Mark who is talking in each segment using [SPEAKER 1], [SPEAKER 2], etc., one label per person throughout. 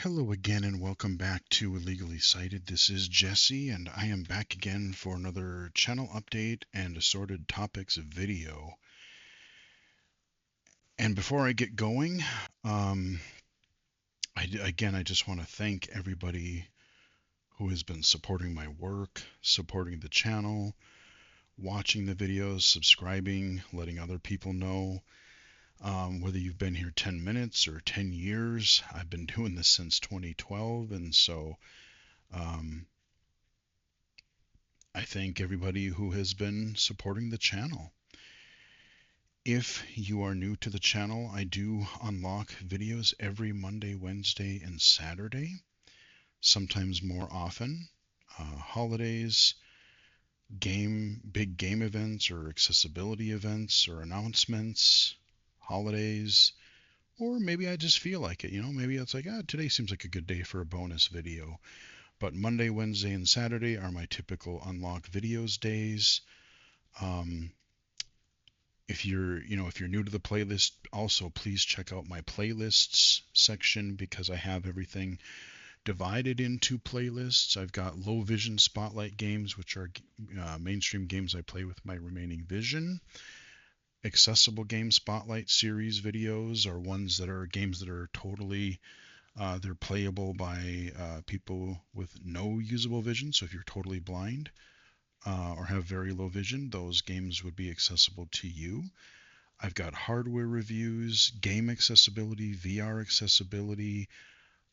[SPEAKER 1] Hello again and welcome back to Illegally Cited. This is Jesse and I am back again for another channel update and assorted topics video. And before I get going, um, I just want to thank everybody who has been supporting my work, supporting the channel, watching the videos, subscribing, letting other people know. Whether you've been here 10 minutes or 10 years, I've been doing this since 2012, and so um, I thank everybody who has been supporting the channel. If you are new to the channel, I do unlock videos every Monday, Wednesday, and Saturday, sometimes more often. Holidays, big game events, or accessibility events, or announcements, holidays, or maybe I just feel like it. Maybe it's like, today seems like a good day for a bonus video. But Monday, Wednesday, and Saturday are my typical unlock videos days. Um, if you're new to the playlist, also please check out my playlists section because I have everything divided into playlists. I've got low vision spotlight games, which are mainstream games I play with my remaining vision. Accessible game spotlight series videos are ones that are games that are totally they're playable by people with no usable vision. So if you're totally blind or have very low vision, those games would be accessible to you. I've got hardware reviews, game accessibility, VR accessibility,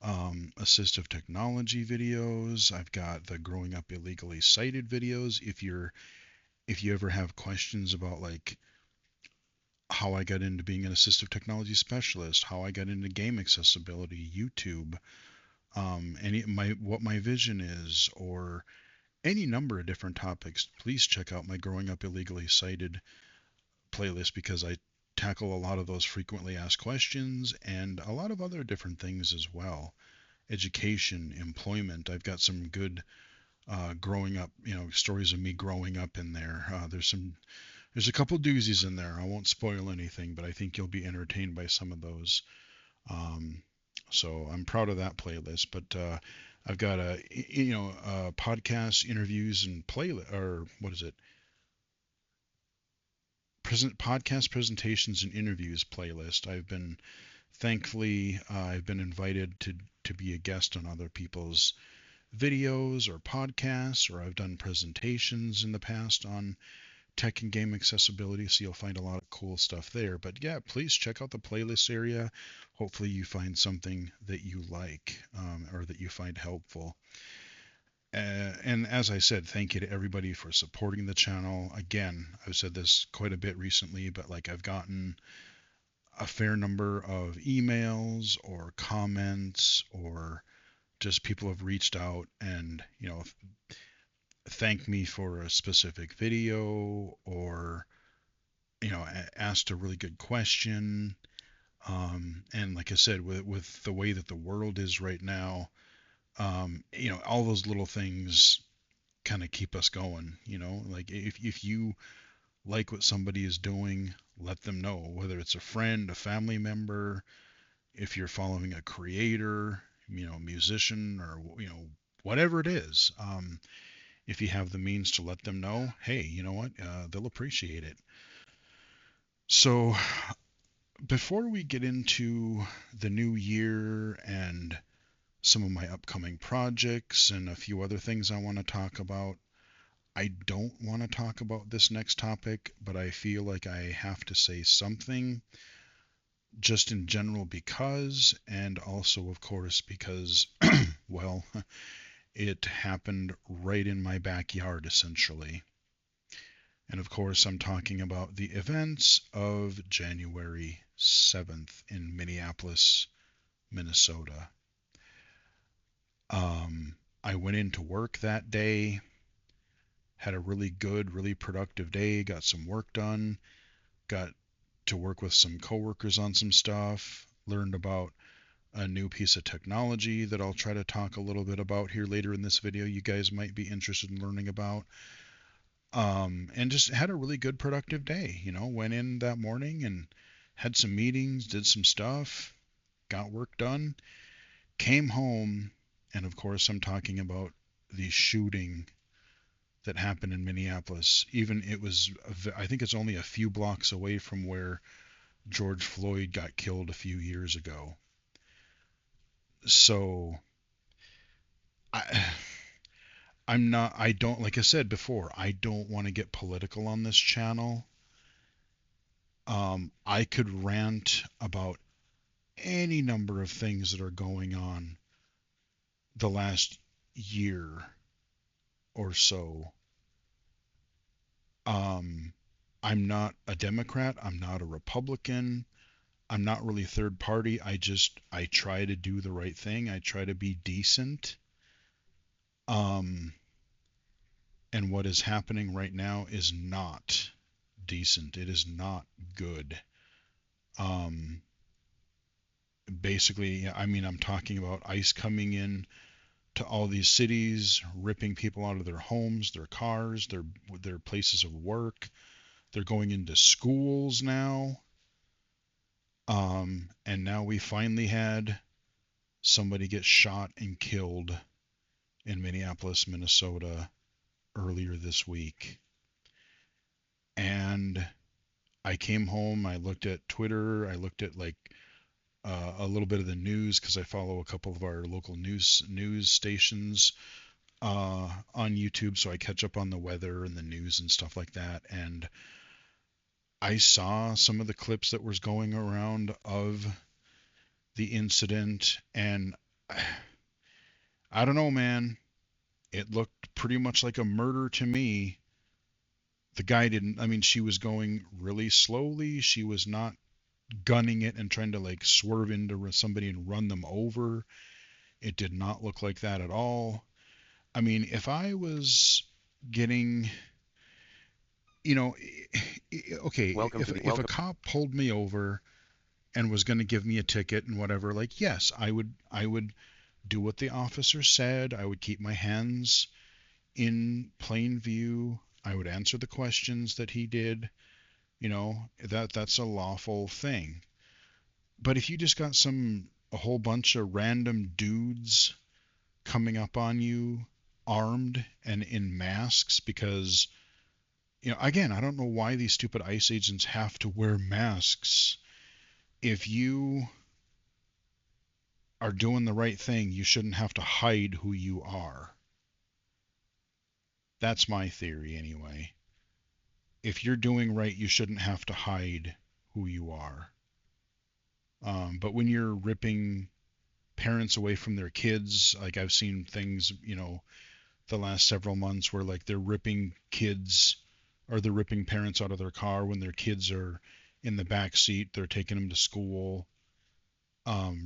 [SPEAKER 1] assistive technology videos. I've got the growing up illegally cited videos. If you ever have questions about like how I got into being an assistive technology specialist, how I got into game accessibility, YouTube, any my what my vision is, or any number of different topics, please check out my growing up illegally cited playlist because I tackle a lot of those frequently asked questions and a lot of other different things as well. Education, employment. I've got some good growing up, stories of me growing up in there. There's a couple doozies in there. I won't spoil anything, but I think you'll be entertained by some of those. Um, so I'm proud of that playlist. But I've got podcast interviews and playlist, or what is it? Podcast presentations and interviews playlist. I've been invited to be a guest on other people's videos or podcasts, or I've done presentations in the past on tech and game accessibility, so you'll find a lot of cool stuff there. But yeah, please check out the playlist area. Hopefully you find something that you like, or that you find helpful. And as I said, thank you to everybody for supporting the channel. Again, I've said this quite a bit recently, but like I've gotten a fair number of emails or comments, or just people have reached out and thanked me for a specific video, or asked a really good question. And like I said, with the way that the world is right now, all those little things kind of keep us going. Like if you like what somebody is doing, let them know, whether it's a friend, a family member, if you're following a creator, musician, or whatever it is. If you have the means to let them know, hey, you know what, they'll appreciate it. So before we get into the new year and some of my upcoming projects and a few other things I want to talk about, I don't want to talk about this next topic, but I feel like I have to say something just in general because, and also, of course, because, well, it happened right in my backyard essentially. And of course, I'm talking about the events of January 7th in Minneapolis, Minnesota. I went into work that day, had a really good, really productive day, got some work done, got to work with some coworkers on some stuff, learned about a new piece of technology that I'll try to talk a little bit about here later in this video you guys might be interested in learning about. And just had a really good productive day. Went in that morning and had some meetings, did some stuff, got work done, Came home, and of course, I'm talking about the shooting that happened in Minneapolis. Even it was, I think it's only a few blocks away from where George Floyd got killed a few years ago. So I, I don't, like I said before, I don't want to get political on this channel. I could rant about any number of things that are going on the last year or so. Um, I'm not a Democrat. I'm not a Republican. I'm not really third party. I try to do the right thing. I try to be decent. Um, and what is happening right now is not decent. It is not good. Um, basically, I mean, I'm talking about ICE coming in to all these cities, ripping people out of their homes, their cars, their places of work. They're going into schools now. And now we finally had somebody get shot and killed in Minneapolis, Minnesota earlier this week. And I came home, I looked at Twitter, I looked at like a little bit of the news because I follow a couple of our local news stations on YouTube, so I catch up on the weather and the news and stuff like that. And I saw some of the clips that was going around of the incident, and I don't know, man. It looked pretty much like a murder to me. The guy didn't, I mean, she was going really slowly. She was not gunning it and trying to like swerve into somebody and run them over. It did not look like that at all. I mean, if I was getting, you know, okay, if a cop pulled me over and was going to give me a ticket and whatever, like yes, I would do what the officer said. I would keep my hands in plain view. I would answer the questions that he did. That's a lawful thing. But if you just got a whole bunch of random dudes coming up on you armed and in masks, because again, I don't know why these stupid ICE agents have to wear masks. If you are doing the right thing, you shouldn't have to hide who you are. That's my theory anyway. If you're doing right, you shouldn't have to hide who you are. But when you're ripping parents away from their kids, like I've seen things, the last several months where like they're ripping kids or they're ripping parents out of their car when their kids are in the back seat, they're taking them to school,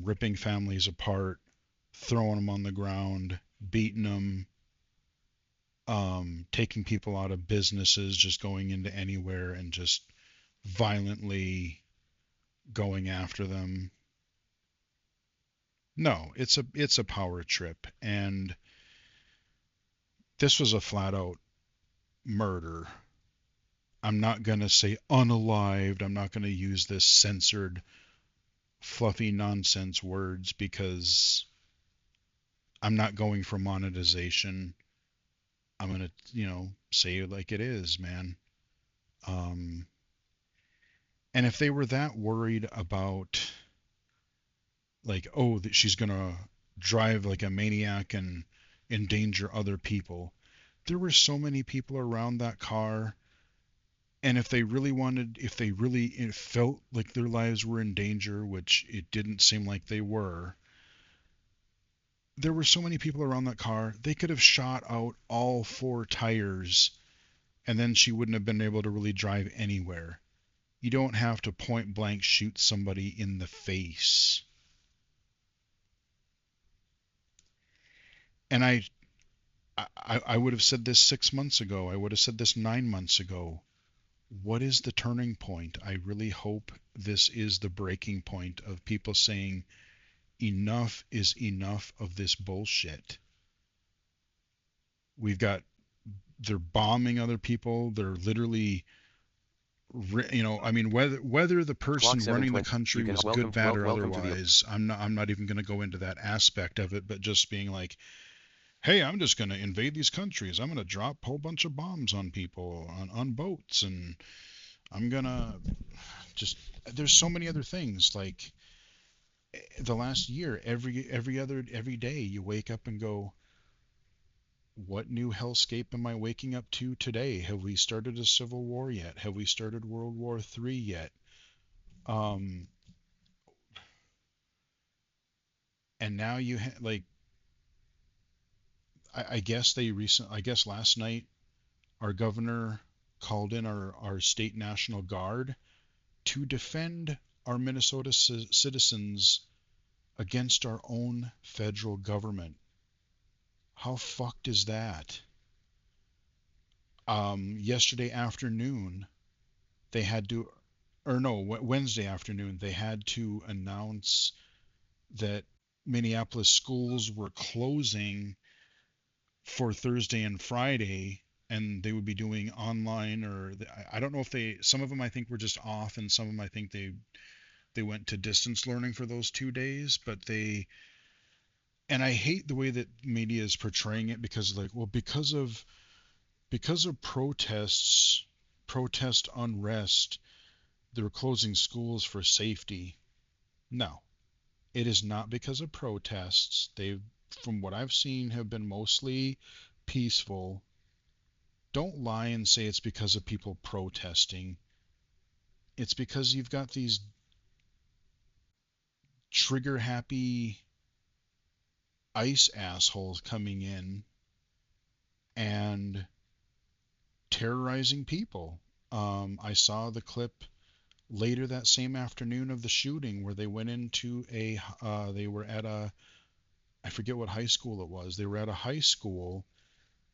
[SPEAKER 1] ripping families apart, throwing them on the ground, beating them, taking people out of businesses, just going into anywhere and just violently going after them. No, it's a power trip, and this was a flat out murder. I'm not going to say unalived. I'm not going to use this censored, fluffy nonsense words because I'm not going for monetization. I'm going to, say it like it is, man. Um, and if they were that worried about, like, oh, that she's going to drive like a maniac and endanger other people, there were so many people around that car. And if they really it felt like their lives were in danger, which it didn't seem like they were, there were so many people around that car, they could have shot out all four tires and then she wouldn't have been able to really drive anywhere. You don't have to point blank shoot somebody in the face. And I would have said this 6 months ago. I would have said this 9 months ago. What is the turning point? I really hope this is the breaking point of people saying, enough is enough of this bullshit. They're bombing other people. They're literally I mean, whether the
[SPEAKER 2] Clock
[SPEAKER 1] person running the
[SPEAKER 2] 7:20. You
[SPEAKER 1] country
[SPEAKER 2] can
[SPEAKER 1] was good,
[SPEAKER 2] welcome
[SPEAKER 1] bad, or
[SPEAKER 2] welcome to the
[SPEAKER 1] otherwise, I'm not even going to go into that aspect of it, but just being like, hey, I'm just going to invade these countries. I'm going to drop a whole bunch of bombs on people on boats, and I'm going to just there's so many other things like the last year, every day you wake up and go, what new hellscape am I waking up to today? Have we started a civil war yet? Have we started World War III yet? Um, and now like I guess last night our governor called in our state national guard to defend our Minnesota citizens against our own federal government. How fucked is that? Yesterday afternoon they had to, or no, Wednesday afternoon they had to announce that Minneapolis schools were closing for Thursday and Friday, and they would be doing online, or I don't know if some of them I think were just off, and some of them I think they went to distance learning for those 2 days. But and I hate the way that media is portraying it, because like, well, because of protest unrest, they were closing schools for safety. No, it is not because of protests. They, from what I've seen, have been mostly peaceful. Don't lie and say it's because of people protesting. It's because you've got these trigger happy ICE assholes coming in and terrorizing people. I saw the clip later that same afternoon of the shooting where they went into they were at I forget what high school it was. They were at a high school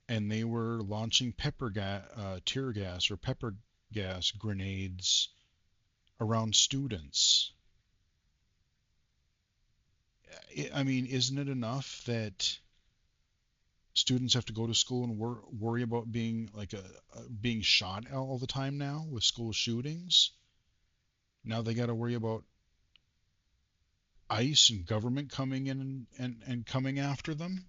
[SPEAKER 1] and they were launching tear gas or pepper gas grenades around students. I mean, isn't it enough that students have to go to school and worry about being like being shot all the time now with school shootings? Now they got to worry about ICE and government coming in and coming after them.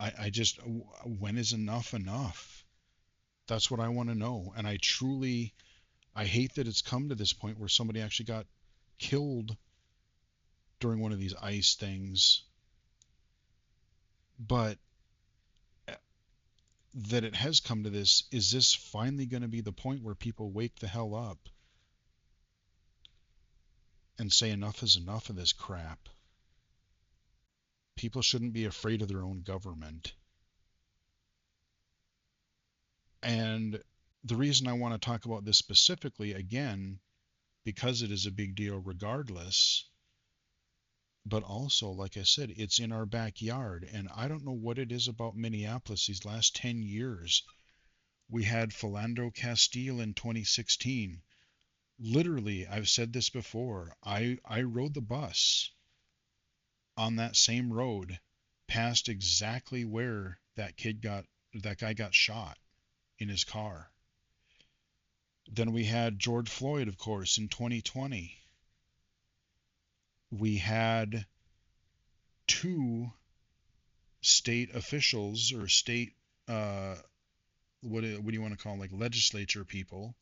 [SPEAKER 1] I just, when is enough enough? That's what I want to know. And I hate that it's come to this point where somebody actually got killed during one of these ICE things, but that it has come to this. Is this finally going to be the point where people wake the hell up and say enough is enough of this crap? People shouldn't be afraid of their own government. And the reason I want to talk about this specifically, again, because it is a big deal regardless, but also, like I said, it's in our backyard. And I don't know what it is about Minneapolis these last 10 years. We had Philando Castile in 2016. Literally, I've said this before. I rode the bus on that same road past exactly where that guy got shot in his car. Then we had George Floyd, of course, in 2020. We had two state officials or state uh, what do you want to call them, like legislature people,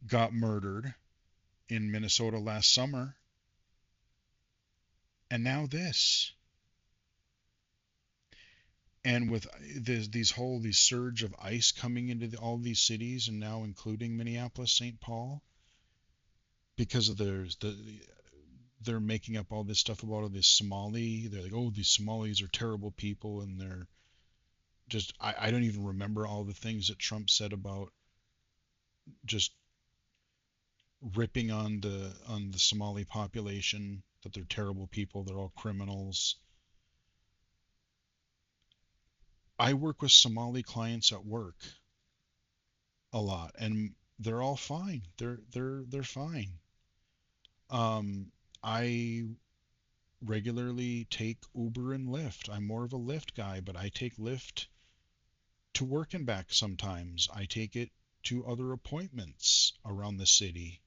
[SPEAKER 1] got murdered in Minnesota last summer, and now this. And with these surge of ICE coming into all these cities, and now including Minneapolis, St. Paul, because of they're making up all this stuff about this Somali. They're like, oh, these Somalis are terrible people, and they're just I don't even remember all the things that Trump said about just ripping on the Somali population, that they're terrible people, they're all criminals. I work with Somali clients at work a lot, and they're all fine. They're fine. I regularly take Uber and Lyft. I'm more of a Lyft guy, but I take Lyft to work and back sometimes. I take it to other appointments around the city.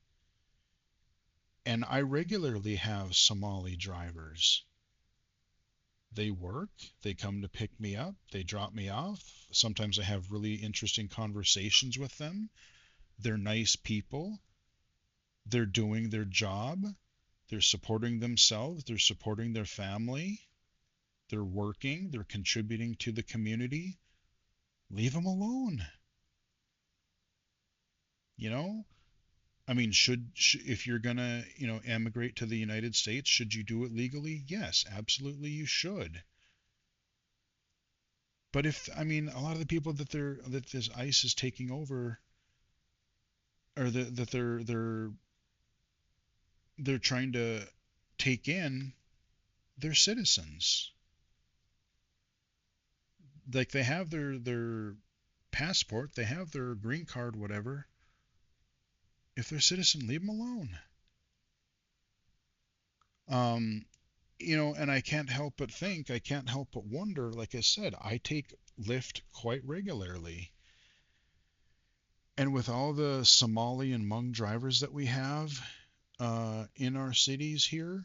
[SPEAKER 1] And I regularly have Somali drivers. They work, they come to pick me up, they drop me off. Sometimes I have really interesting conversations with them. They're nice people. They're doing their job. They're supporting themselves. They're supporting their family. They're working. They're contributing to the community. Leave them alone. You know, I mean, if you're gonna, emigrate to the United States, should you do it legally? Yes, absolutely, you should. But if, I mean, a lot of the people that this ICE is taking over, or that they're trying to take in, they're citizens. Like they have their passport, they have their green card, whatever. If they're a citizen, leave them alone. Um, and I can't help but wonder, like I said, I take Lyft quite regularly. And with all the Somali and Hmong drivers that we have in our cities here,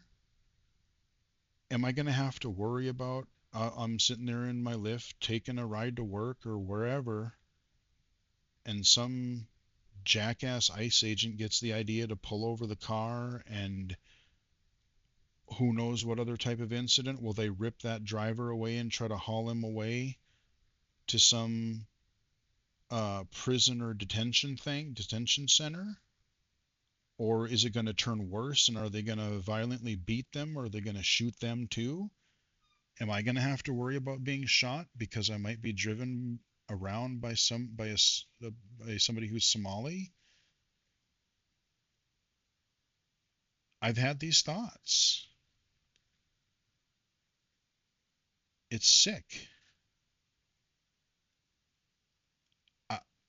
[SPEAKER 1] am I going to have to worry about I'm sitting there in my Lyft taking a ride to work or wherever, and some jackass ICE agent gets the idea to pull over the car, and who knows what other type of incident? Will they rip that driver away and try to haul him away to some prison or detention center? Or is it going to turn worse, and are they going to violently beat them, or are they going to shoot them too? Am I going to have to worry about being shot because I might be driven around by somebody who's Somali? I've had these thoughts. It's sick.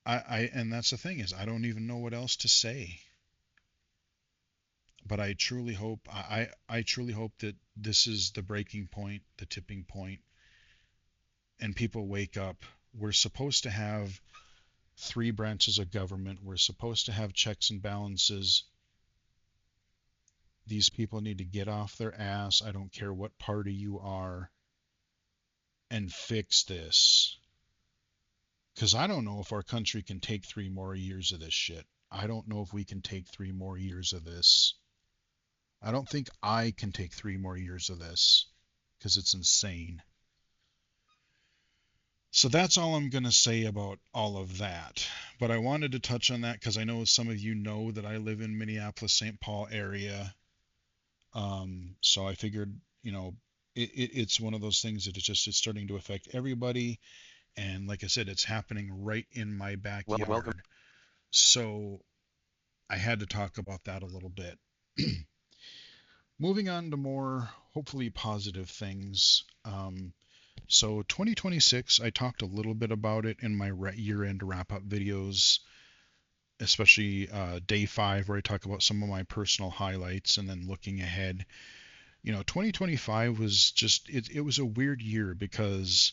[SPEAKER 1] I, and that's the thing, is I don't even know what else to say. But I truly hope that this is the breaking point, the tipping point, and people wake up. We're supposed to have three branches of government. We're supposed to have checks and balances. These people need to get off their ass. I don't care what party you are, and fix this. Because I don't know if our country can take 3 more years of this shit. I don't know if we can take 3 more years of this. I don't think I can take 3 more years of this because it's insane. So that's all I'm going to say about all of that. But I wanted to touch on that because I know some of you know that I live in Minneapolis, St. Paul area. So I figured, it's one of those things that it's starting to affect everybody. And like I said, it's happening right in my backyard. Welcome. So I had to talk about that a little bit. Moving on to more hopefully positive things. So 2026, I talked a little bit about it in my year-end wrap-up videos, especially day 5, where I talk about some of my personal highlights, and then looking ahead. 2025 was it was a weird year because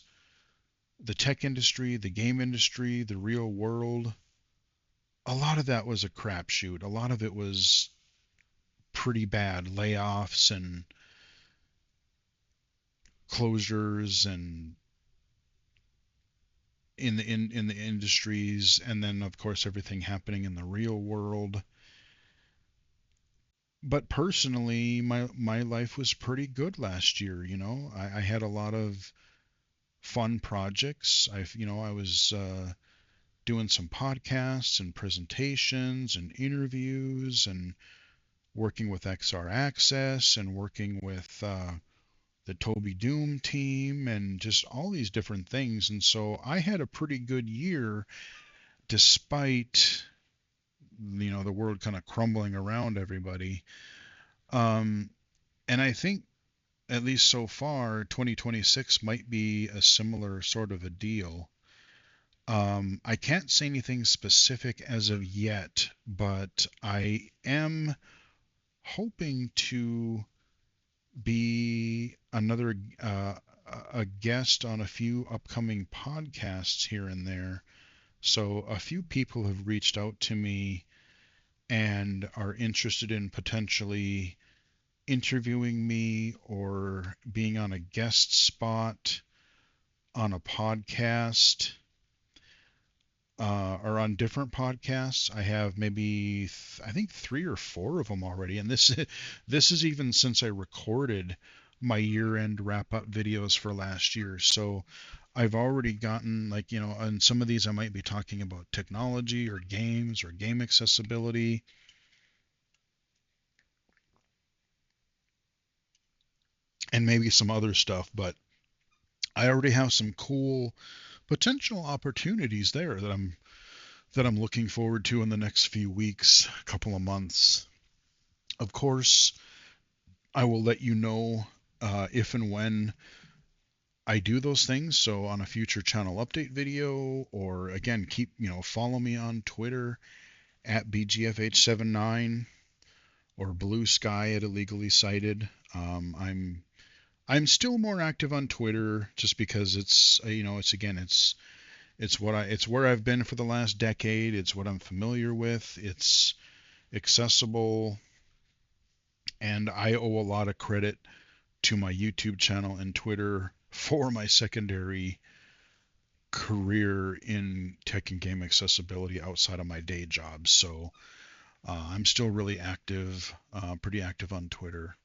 [SPEAKER 1] the tech industry, the game industry, the real world, a lot of that was a crapshoot. A lot of it was pretty bad, layoffs and closures, and in the industries, and then of course everything happening in the real world. But personally, my life was pretty good last year. I had a lot of fun projects. I was doing some podcasts and presentations and interviews, and working with XR Access, and working with the Toby Doom team, and just all these different things. And so I had a pretty good year, despite the world kind of crumbling around everybody. Um, and I think, at least so far, 2026 might be a similar sort of a deal. I can't say anything specific as of yet, but I am hoping to be a guest on a few upcoming podcasts here and there. So a few people have reached out to me and are interested in potentially interviewing me or being on a guest spot on a podcast, or on different podcasts. I have maybe I think 3 or 4 of them already, and this is even since I recorded my year-end wrap-up videos for last year. So I've already gotten, like, on some of these I might be talking about technology or games or game accessibility and maybe some other stuff, but I already have some cool potential opportunities there that I'm looking forward to in the next few weeks, couple of months. Of course, I will let you know if and when I do those things. So on a future channel update video, or again, follow me on Twitter at BGFH79 or Blue Sky at Illegally Cited. I'm still more active on Twitter just because it's where I've been for the last decade. It's what I'm familiar with. It's accessible, and I owe a lot of credit to my YouTube channel and Twitter for my secondary career in tech and game accessibility outside of my day job. So I'm still really active, pretty active on Twitter.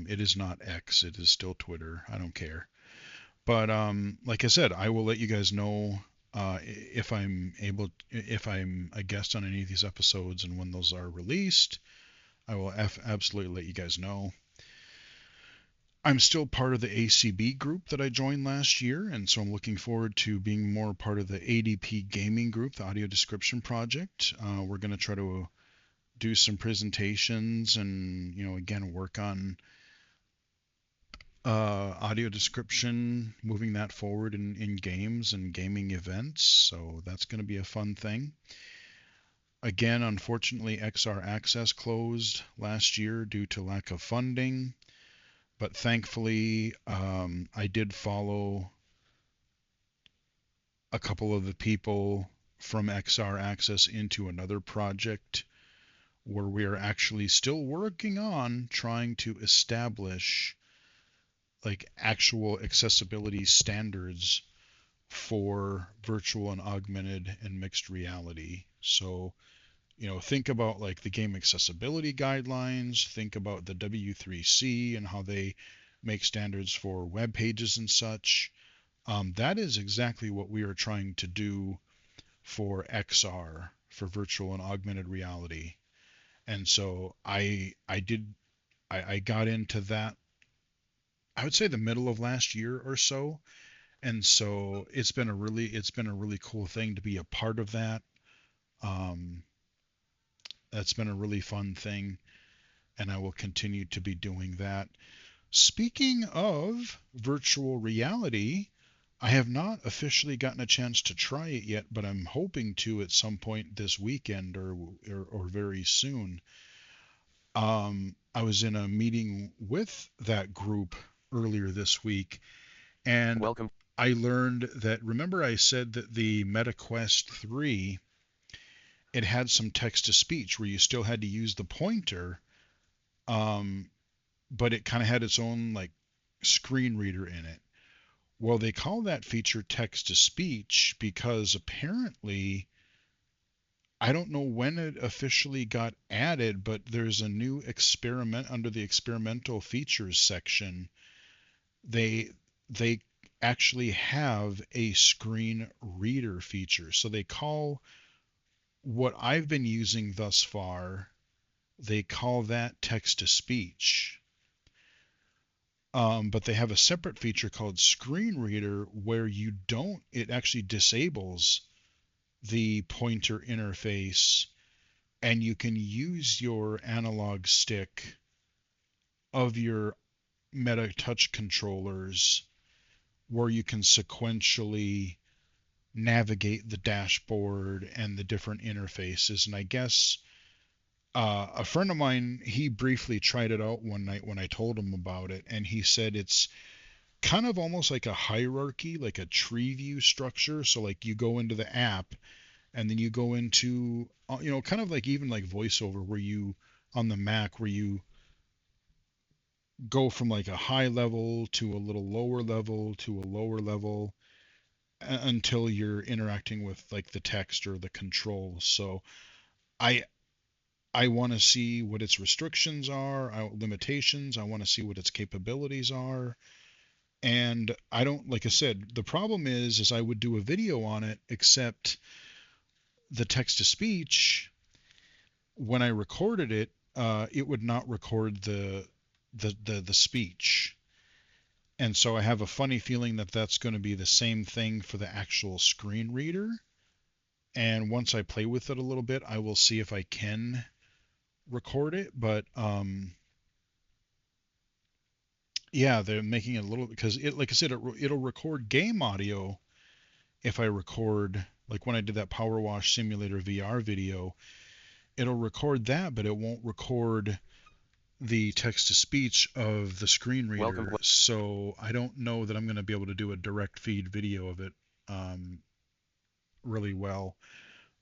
[SPEAKER 1] It is not X, it is still Twitter. I don't care. But like I said, I will let you guys know if I'm a guest on any of these episodes and when those are released. I will absolutely let you guys know. I'm still part of the ACB group that I joined last year, and so I'm looking forward to being more part of the ADP gaming group, the Audio Description Project. We're going to try to do some presentations and, again, work on audio description, moving that forward in games and gaming events. So that's going to be a fun thing. Again, unfortunately, XR Access closed last year due to lack of funding. But thankfully, I did follow a couple of the people from XR Access into another project where we are actually still working on trying to establish like actual accessibility standards for virtual and augmented and mixed reality. So, think about like the game accessibility guidelines, think about the W3C and how they make standards for web pages and such. That is exactly what we are trying to do for XR, for virtual and augmented reality. And so I got into that, I would say the middle of last year or so. And so it's been a really cool thing to be a part of that. Um, that's been a really fun thing, and I will continue to be doing that. Speaking of virtual reality, I have not officially gotten a chance to try it yet, but I'm hoping to at some point this weekend or very soon. I was in a meeting with that group earlier this week, and
[SPEAKER 2] Welcome.
[SPEAKER 1] I learned that, remember I said that the Meta Quest 3, it had some text to speech where you still had to use the pointer, um, but it kind of had its own like screen reader in it. Well, they call that feature text to speech because apparently, I don't know when it officially got added, but there's a new experiment under the experimental features section. They they actually have a screen reader feature. So they call what I've been using thus far, they call that text to speech. But they have a separate feature called screen reader where it actually disables the pointer interface, and you can use your analog stick of your Meta Touch controllers where you can sequentially navigate the dashboard and the different interfaces. And I guess a friend of mine, he briefly tried it out one night when I told him about it, and he said it's kind of almost like a hierarchy, like a tree view structure. So like you go into the app and then you go into kind of like even like voiceover where you on the Mac where you go from like a high level to a little lower level to a lower level until you're interacting with like the text or the controls. So I I want to see what its restrictions are, limitations. I want to see what its capabilities are. And I don't, like I said, the problem is I would do a video on it, except the text to speech, when I recorded it, it would not record the speech. And so I have a funny feeling that that's going to be the same thing for the actual screen reader. And once I play with it a little bit, I will see if I can record it. But yeah, they're making it a little because it, like I said, it'll record game audio if I record, like when I did that Power Wash Simulator VR video, it'll record that, but it won't record the text to speech of the screen reader. So I don't know that I'm going to be able to do a direct feed video of it um, really well.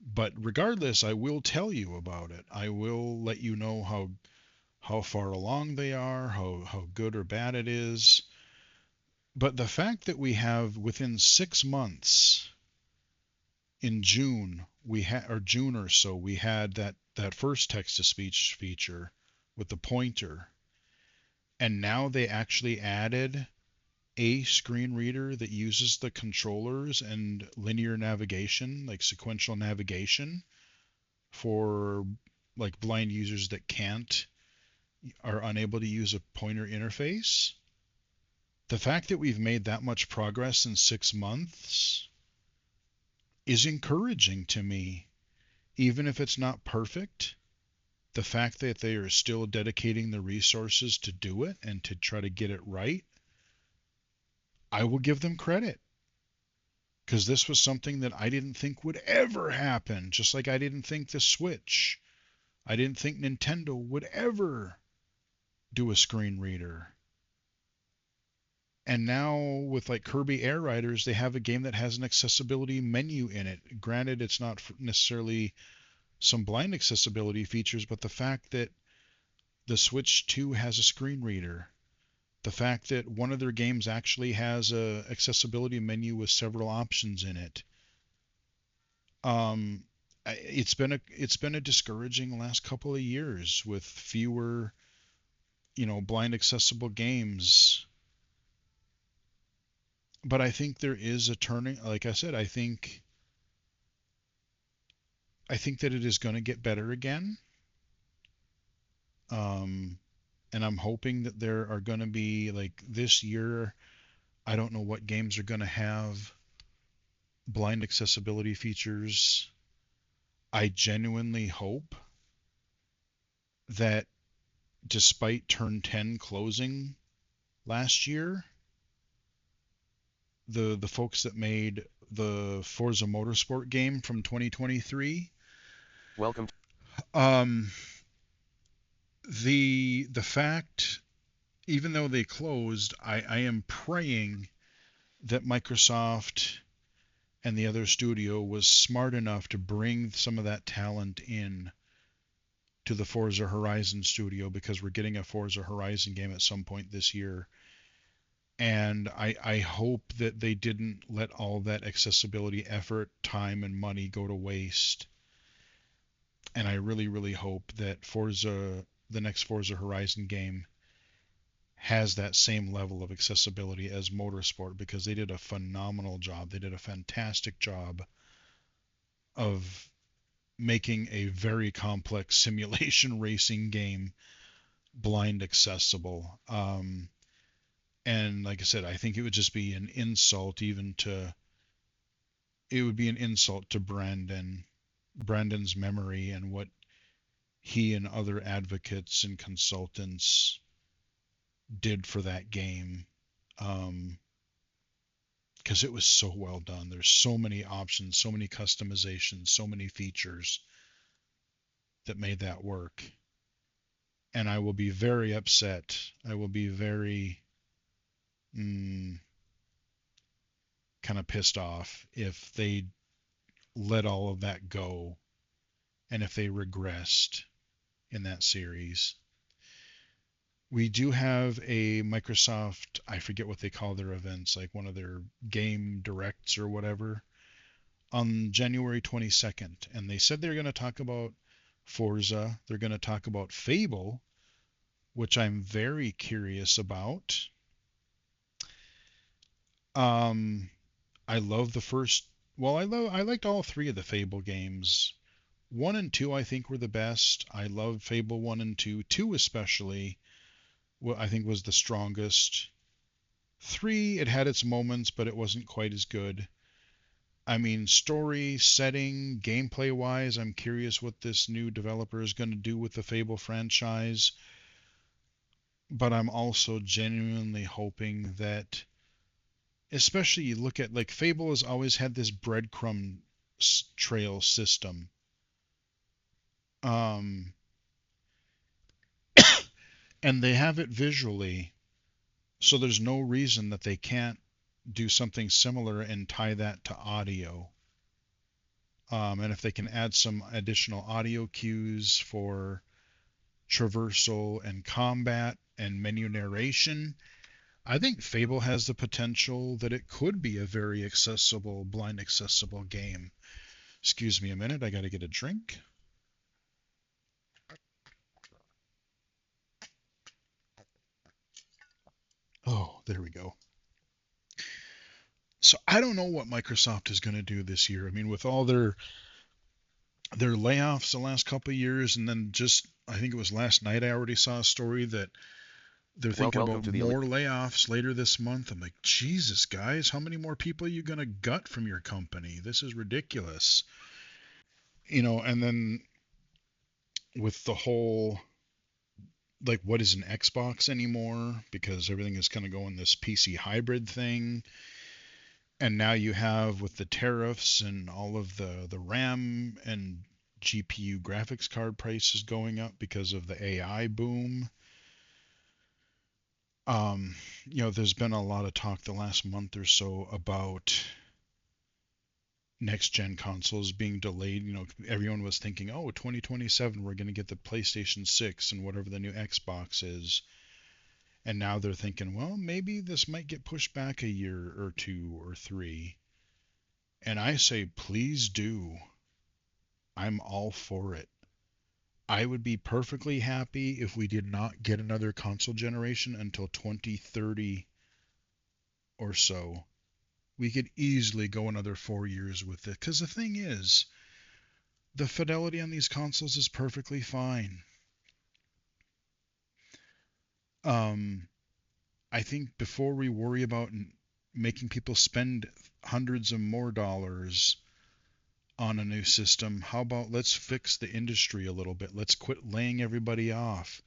[SPEAKER 1] But regardless, I will tell you about it. I will let you know how far along they are, how good or bad it is. But the fact that we have within 6 months in June we had or June or so we had that first text to speech feature with the pointer, and now they actually added a screen reader that uses the controllers and linear navigation, like sequential navigation for like blind users that can't are unable to use a pointer interface. The fact that we've made that much progress in 6 months is encouraging to me, even if it's not perfect. The fact that they are still dedicating the resources to do it and to try to get it right, I will give them credit, because this was something that I didn't think would ever happen. Just like I didn't think the Switch, I didn't think Nintendo would ever do a screen reader. And now with like Kirby Air Riders, they have a game that has an accessibility menu in it. Granted, it's not necessarily some blind accessibility features, but the fact that the Switch 2 has a screen reader, the fact that one of their games actually has a accessibility menu with several options in it. Um, it's been a discouraging last couple of years with fewer, blind accessible games. But I think there is a turning. Like I said, I think that it is going to get better again. Um, and I'm hoping that there are going to be like this year. I don't know what games are going to have blind accessibility features. I genuinely hope that despite Turn 10 closing last year, the folks that made the Forza Motorsport game from 2023,
[SPEAKER 2] Welcome.
[SPEAKER 1] um, the fact, even though they closed, I am praying that Microsoft and the other studio was smart enough to bring some of that talent in to the Forza Horizon studio, because we're getting a Forza Horizon game at some point this year. And I hope that they didn't let all that accessibility effort, time, and money go to waste. And I really, really hope that the next Forza Horizon game, has that same level of accessibility as Motorsport, because they did a phenomenal job. They did a fantastic job of making a very complex simulation racing game blind accessible. And like I said, I think it would just be an insult even to it would be an insult to Brandon's memory and what he and other advocates and consultants did for that game. Um, because it was so well done. There's so many options, so many customizations, so many features that made that work. And I will be very upset. I will be very, mm, kind of pissed off if they let all of that go and if they regressed in that series. We do have a Microsoft, I forget what they call their events, like one of their game directs or whatever, on January 22nd. And they said they're going to talk about Forza, they're going to talk about Fable, which I'm very curious about. Um, I love the first. Well, I liked all three of the Fable games. One and two I think were the best. I love Fable one and two. Two especially, well, I think was the strongest. Three, it had its moments, but it wasn't quite as good. I mean, story, setting, gameplay wise, I'm curious what this new developer is going to do with the Fable franchise. But I'm also genuinely hoping that, especially you look at like Fable has always had this breadcrumb trail system. Um, and they have it visually, so there's no reason that they can't do something similar and tie that to audio. And if they can add some additional audio cues for traversal and combat and menu narration, I think Fable has the potential that it could be a very accessible, blind accessible game. Excuse me a minute, I gotta get a drink. Oh, there we go. So I don't know what Microsoft is going to do this year. I mean, with all their layoffs the last couple of years, and then just I think it was last night I already saw a story that they're thinking
[SPEAKER 2] Welcome
[SPEAKER 1] about
[SPEAKER 2] to the
[SPEAKER 1] more layoffs later this month. I'm like, Jesus, guys, how many more people are you going to gut from your company? This is ridiculous. And then with the whole, like, what is an Xbox anymore? Because everything is kind of going this PC hybrid thing. And now you have with the tariffs and all of the RAM and GPU graphics card prices going up because of the AI boom. Um, there's been a lot of talk the last month or so about next gen consoles being delayed. Everyone was thinking, oh, 2027, we're going to get the PlayStation 6 and whatever the new Xbox is. And now they're thinking, well, maybe this might get pushed back a year or two or three. And I say, please do. I'm all for it. I would be perfectly happy if we did not get another console generation until 2030 or so. We could easily go another 4 years with it. Because the thing is, the fidelity on these consoles is perfectly fine. Um, I think before we worry about making people spend hundreds of more dollars on a new system, how about let's fix the industry a little bit? Let's quit laying everybody off.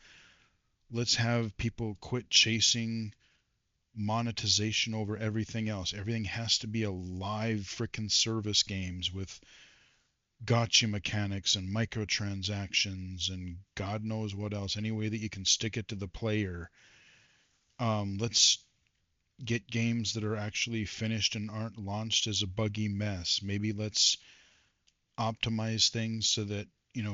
[SPEAKER 1] Let's have people quit chasing monetization over everything else. Everything has to be a live frickin' service games with gotcha mechanics and microtransactions and God knows what else. Any way that you can stick it to the player. Let's get games that are actually finished and aren't launched as a buggy mess. Maybe let's optimize things so that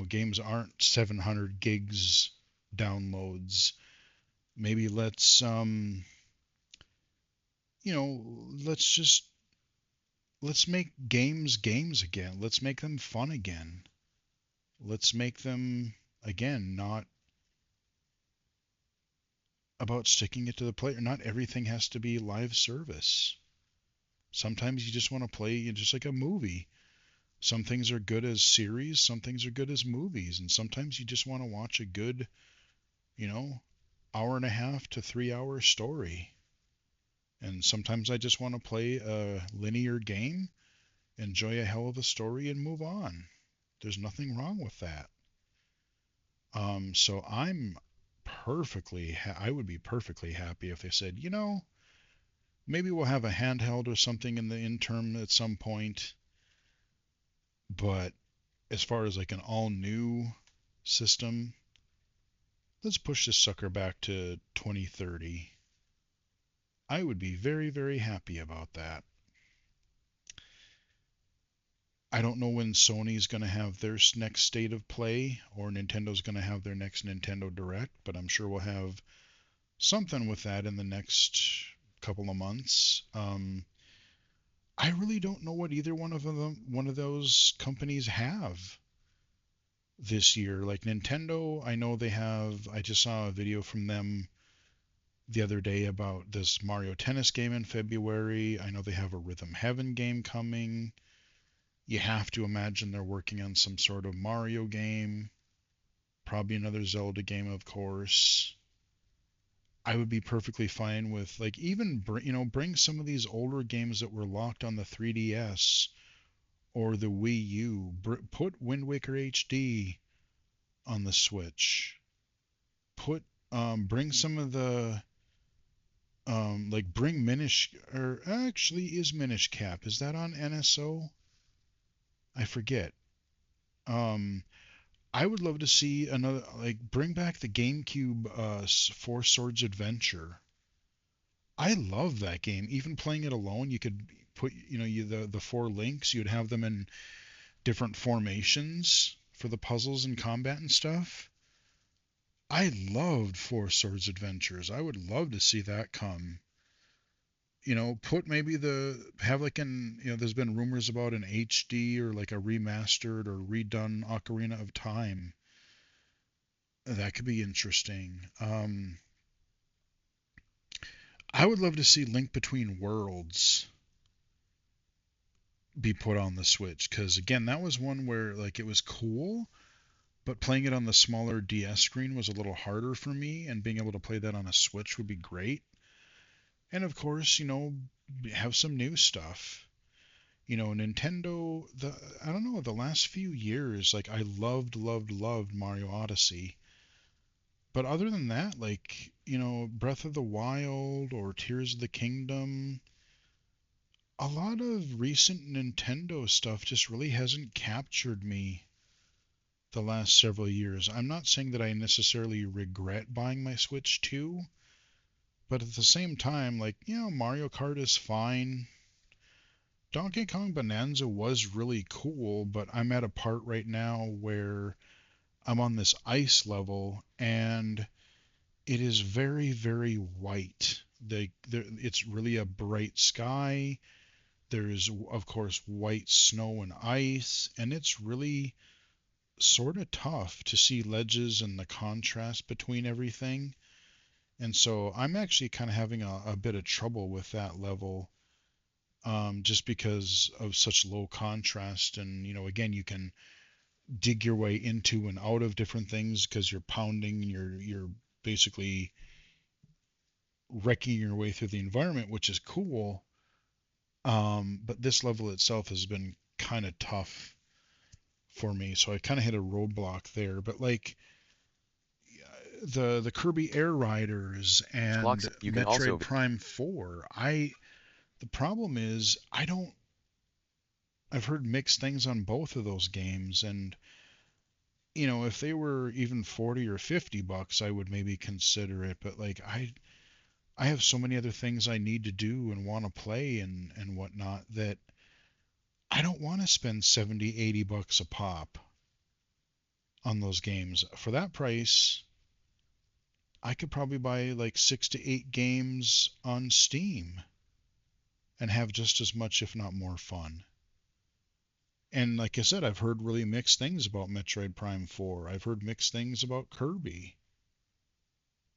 [SPEAKER 1] games aren't 700 gigs downloads. Maybe let's just let's make games games again. Let's make them fun again. Let's make them again not about sticking it to the player. Not everything has to be live service. Sometimes you just want to play just like a movie. Some things are good as series, some things are good as movies, and sometimes you just want to watch a good, you know, hour and a half to 3 hour story. And sometimes I just want to play a linear game, enjoy a hell of a story, and move on. There's nothing wrong with that. So I would be perfectly happy if they said, maybe we'll have a handheld or something in the interim at some point, but as far as like an all new system, let's push this sucker back to 2030. I would be very, very happy about that. I don't know when Sony's going to have their next state of play or Nintendo's going to have their next Nintendo Direct, but I'm sure we'll have something with that in the next couple of months. I really don't know what either one of those companies have this year. Like Nintendo, I know they have. I just saw a video from them the other day about this Mario Tennis game in February. I know they have a Rhythm Heaven game coming. You have to imagine they're working on some sort of Mario game, probably another Zelda game, of course. I would be perfectly fine with like even bring some of these older games that were locked on the 3DS or the Wii U. Put Wind Waker HD on the Switch. Put bring some of the like bring Minish or actually is Minish Cap, is that on NSO? I forget. Um, I would love to see another like bring back the GameCube Four Swords Adventure. I love that game. Even playing it alone, you could put the four links. You'd have them in different formations for the puzzles and combat and stuff. I loved Four Swords Adventures. I would love to see that come. Put maybe the have like an there's been rumors about an HD or like a remastered or redone Ocarina of Time. That could be interesting. I would love to see Link Between Worlds be put on the Switch because again, that was one where like it was cool, but playing it on the smaller DS screen was a little harder for me, and being able to play that on a Switch would be great. And of course, have some new stuff. Nintendo, I don't know, the last few years, like I loved, loved, loved Mario Odyssey. But other than that, like, Breath of the Wild or Tears of the Kingdom, a lot of recent Nintendo stuff just really hasn't captured me the last several years. I'm not saying that I necessarily regret buying my Switch 2, but at the same time, like, Mario Kart is fine. Donkey Kong Bonanza was really cool, but I'm at a part right now where I'm on this ice level and it is very, very white. It's really a bright sky. There's, of course, white snow and ice, and it's really sort of tough to see ledges and the contrast between everything. And so I'm actually kind of having a bit of trouble with that level, just because of such low contrast. And, again, you can dig your way into and out of different things because you're pounding, you're basically wrecking your way through the environment, which is cool. But this level itself has been kind of tough for me, so I kind of hit a roadblock there. But like the Kirby Air Riders and
[SPEAKER 2] You can
[SPEAKER 1] Metroid
[SPEAKER 2] also
[SPEAKER 1] Prime 4, the problem is I've heard mixed things on both of those games, and if they were even 40 or 50 bucks, I would maybe consider it. But like I have so many other things I need to do and want to play and whatnot that I don't want to spend 70, 80 bucks a pop on those games. For that price, I could probably buy like 6 to 8 games on Steam and have just as much, if not more, fun. And like I said, I've heard really mixed things about Metroid Prime 4. I've heard mixed things about Kirby.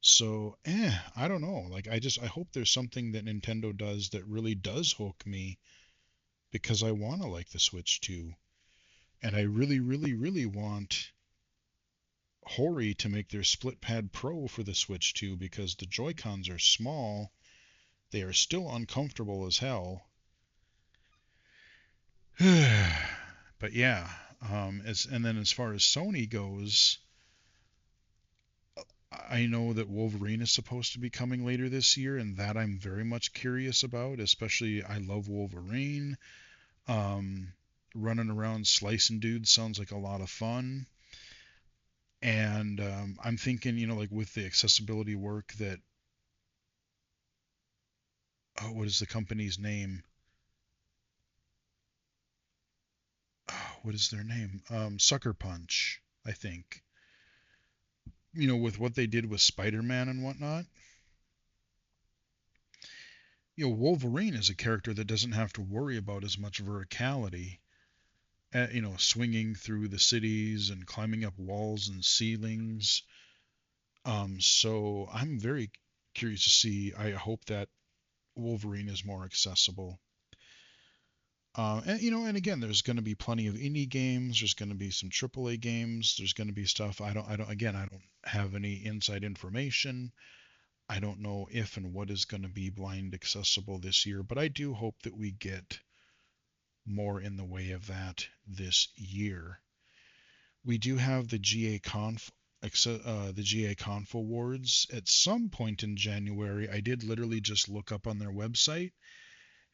[SPEAKER 1] So, I don't know. Like I hope there's something that Nintendo does that really does hook me because I want to like the Switch 2. And I really, really, really want Hori to make their Split Pad Pro for the Switch 2 because the Joy-Cons are small. They are still uncomfortable as hell. But yeah, and then as far as Sony goes, I know that Wolverine is supposed to be coming later this year, and that I'm very much curious about. Especially, I love Wolverine. Um, Running around slicing dudes sounds like a lot of fun. And I'm thinking, like with the accessibility work that oh, what is the company's name? Oh, what is their name? Sucker Punch, I think. With what they did with Spider-Man and whatnot. Wolverine is a character that doesn't have to worry about as much verticality, swinging through the cities and climbing up walls and ceilings. So I'm very curious to see. I hope that Wolverine is more accessible. And again, there's going to be plenty of indie games. There's going to be some AAA games. There's going to be stuff. I don't have any inside information. I don't know if and what is going to be blind accessible this year, but I do hope that we get more in the way of that this year. We do have the GA Conf Awards at some point in January. I did literally just look up on their website,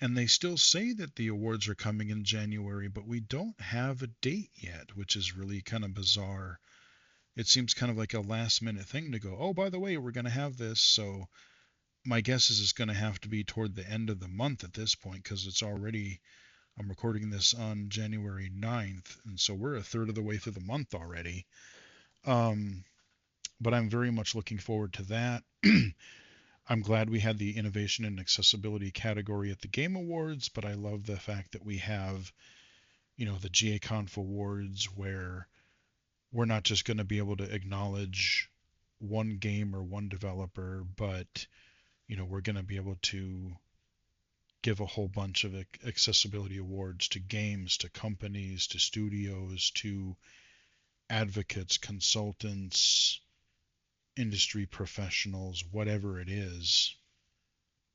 [SPEAKER 1] and they still say that the awards are coming in January, but we don't have a date yet, which is really kind of bizarre. It seems kind of like a last minute thing to go, oh, by the way, we're going to have this. So my guess is it's going to have to be toward the end of the month at this point, because I'm recording this on January 9th, and so we're a third of the way through the month already. Um, but I'm very much looking forward to that. I'm glad we had the innovation and accessibility category at the Game Awards, but I love the fact that we have, the GA Conf Awards, where we're not just going to be able to acknowledge one game or one developer, but we're going to be able to give a whole bunch of accessibility awards to games, to companies, to studios, to advocates, consultants, industry professionals, whatever it is.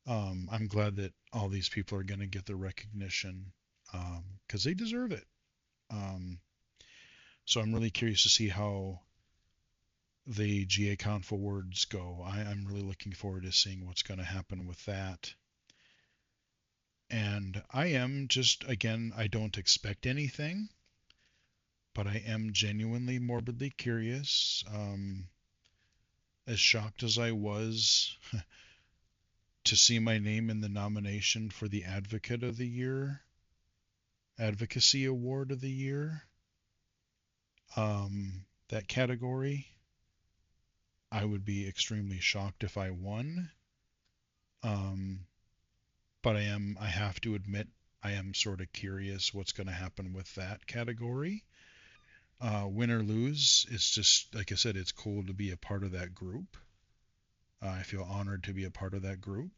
[SPEAKER 1] I'm glad that all these people are going to get the recognition, because they deserve it. Um, so I'm really curious to see how the GA Conf awards go. I'm really looking forward to seeing what's going to happen with that. And I am just, again, I don't expect anything, but I am genuinely morbidly curious. As shocked as I was to see my name in the nomination for the Advocacy Award of the Year, that category, I would be extremely shocked if I won. Um, but I have to admit, I am sort of curious what's going to happen with that category. Win or lose, it's just, like I said, it's cool to be a part of that group. I feel honored to be a part of that group.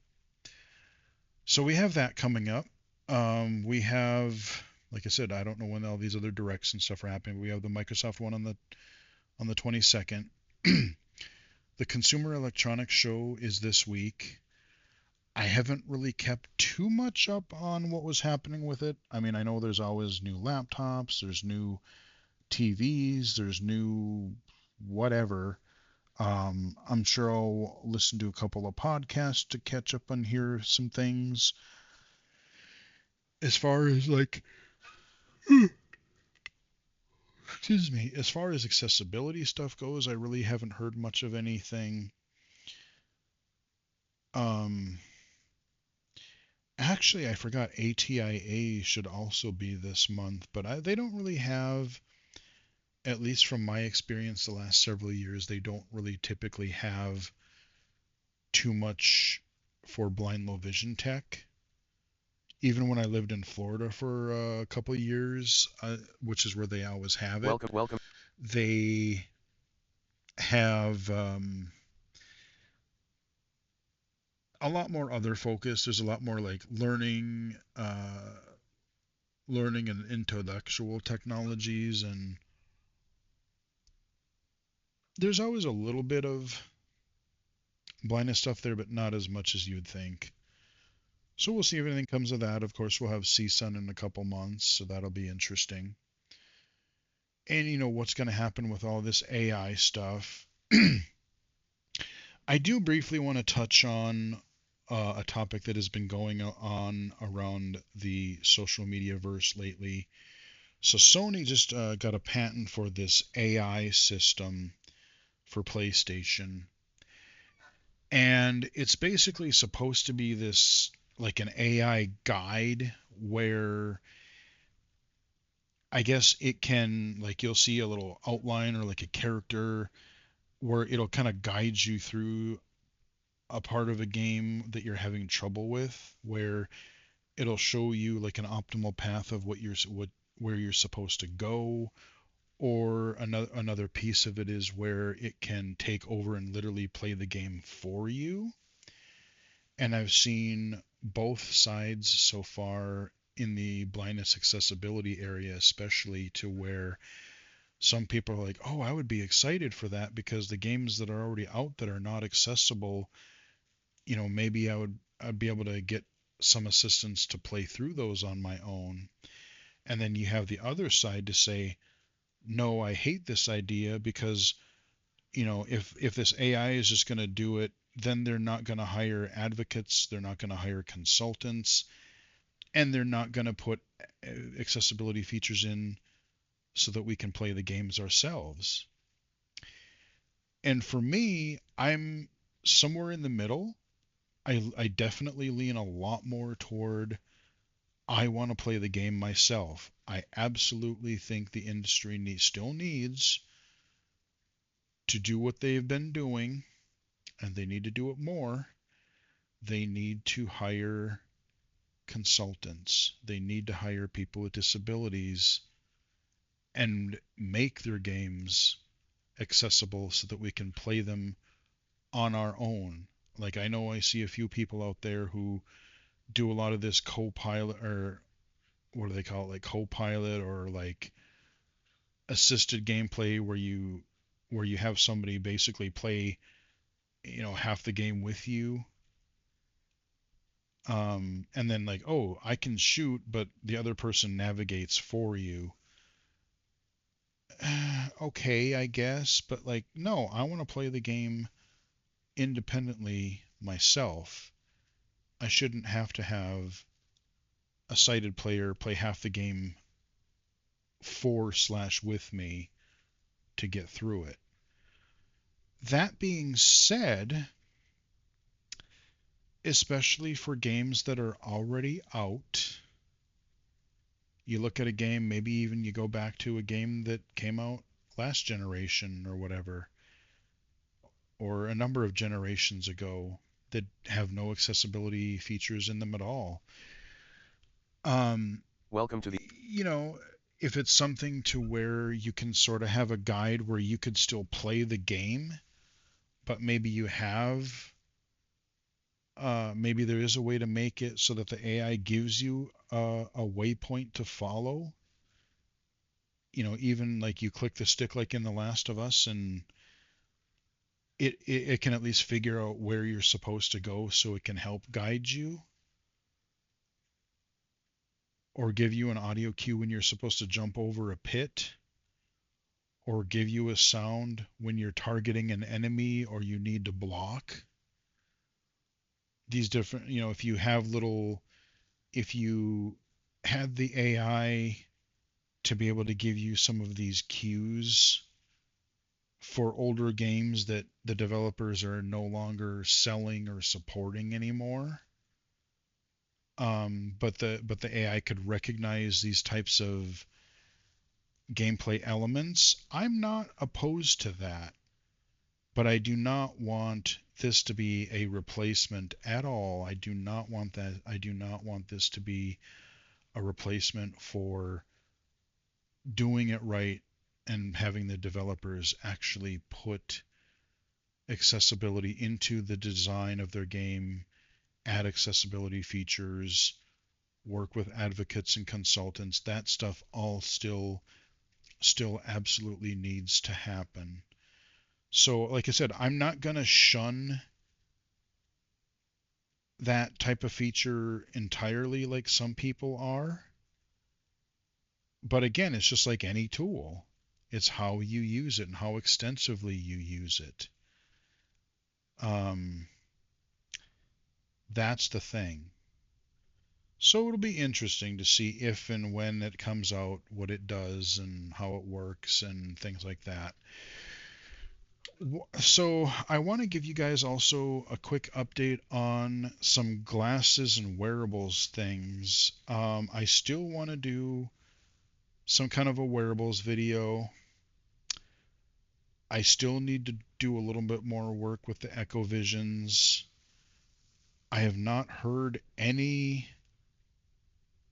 [SPEAKER 1] So we have that coming up. We have, like I said, I don't know when all these other directs and stuff are happening. We have the Microsoft one on the 22nd. The Consumer Electronics Show is this week. I haven't really kept too much up on what was happening with it. I mean, I know there's always new laptops, there's new TVs, there's new whatever. I'm sure I'll listen to a couple of podcasts to catch up and hear some things. As far as like, excuse me, as far as accessibility stuff goes, I really haven't heard much of anything. Um, Actually, I forgot ATIA should also be this month, but they don't really have, at least from my experience the last several years, they don't really typically have too much for blind low vision tech. Even when I lived in Florida for a couple of years, which is where they always have it,
[SPEAKER 2] Welcome.
[SPEAKER 1] they have a lot more other focus. There's a lot more like learning and intellectual technologies, and there's always a little bit of blindness stuff there, but not as much as you'd think. So we'll see if anything comes of that. Of course, we'll have CSUN in a couple months, so that'll be interesting. And what's going to happen with all this AI stuff. I do briefly want to touch on a topic that has been going on around the social media verse lately. So Sony just got a patent for this AI system for PlayStation, and it's basically supposed to be this like an AI guide where I guess it can, like, you'll see a little outline or like a character where it'll kind of guide you through a part of a game that you're having trouble with, where it'll show you like an optimal path of what where you're supposed to go, or another piece of it is where it can take over and literally play the game for you. And I've seen both sides so far in the blindness accessibility area, especially, to where some people are like, oh, I would be excited for that because the games that are already out that are not accessible, maybe I'd be able to get some assistance to play through those on my own. And then you have the other side to say, no, I hate this idea because, if this AI is just going to do it, then they're not going to hire advocates, they're not going to hire consultants, and they're not going to put accessibility features in so that we can play the games ourselves. And for me, I'm somewhere in the middle. I definitely lean a lot more toward I want to play the game myself. I absolutely think the industry still needs to do what they've been doing, and they need to do it more. They need to hire consultants. They need to hire people with disabilities and make their games accessible so that we can play them on our own. Like, I know I see a few people out there who do a lot of this co-pilot, or what do they call it, like co-pilot, or like assisted gameplay, where you have somebody basically play, half the game with you. And then, like, oh, I can shoot, but the other person navigates for you. Okay, I guess, but like, no, I want to play the game independently myself. I shouldn't have to have a sighted player play half the game for/with me to get through it. That being said, especially for games that are already out, you look at a game, maybe even you go back to a game that came out last generation or whatever, or a number of generations ago, that have no accessibility features in them at all. Um,
[SPEAKER 2] Welcome to the
[SPEAKER 1] you know, if it's something to where you can sort of have a guide where you could still play the game, but maybe there is a way to make it so that the AI gives you a waypoint to follow. Even like you click the stick like in The Last of Us, and it can at least figure out where you're supposed to go so it can help guide you, or give you an audio cue when you're supposed to jump over a pit, or give you a sound when you're targeting an enemy or you need to block. These different, if you had the AI to be able to give you some of these cues for older games that the developers are no longer selling or supporting anymore. But the AI could recognize these types of gameplay elements. I'm not opposed to that, but I do not want this to be a replacement at all. I do not want that. I do not want this to be a replacement for doing it right and having the developers actually put accessibility into the design of their game, add accessibility features, work with advocates and consultants. That stuff all still absolutely needs to happen. So, like I said, I'm not going to shun that type of feature entirely like some people are. But again, it's just like any tool. It's how you use it and how extensively you use it. Um, that's the thing. So it'll be interesting to see if and when it comes out, what it does and how it works and things like that. So I want to give you guys also a quick update on some glasses and wearables things. I still want to do some kind of a wearables video. I still need to do a little bit more work with the Echo Visions. I have not heard any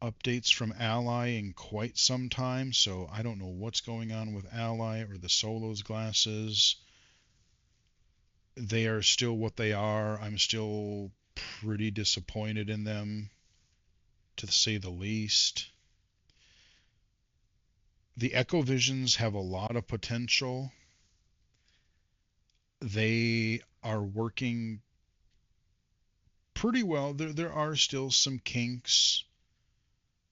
[SPEAKER 1] updates from Ally in quite some time, so I don't know what's going on with Ally or the Solos glasses. They are still what they are. I'm still pretty disappointed in them, to say the least. The Echo Visions have a lot of potential. They are working pretty well. There are still some kinks.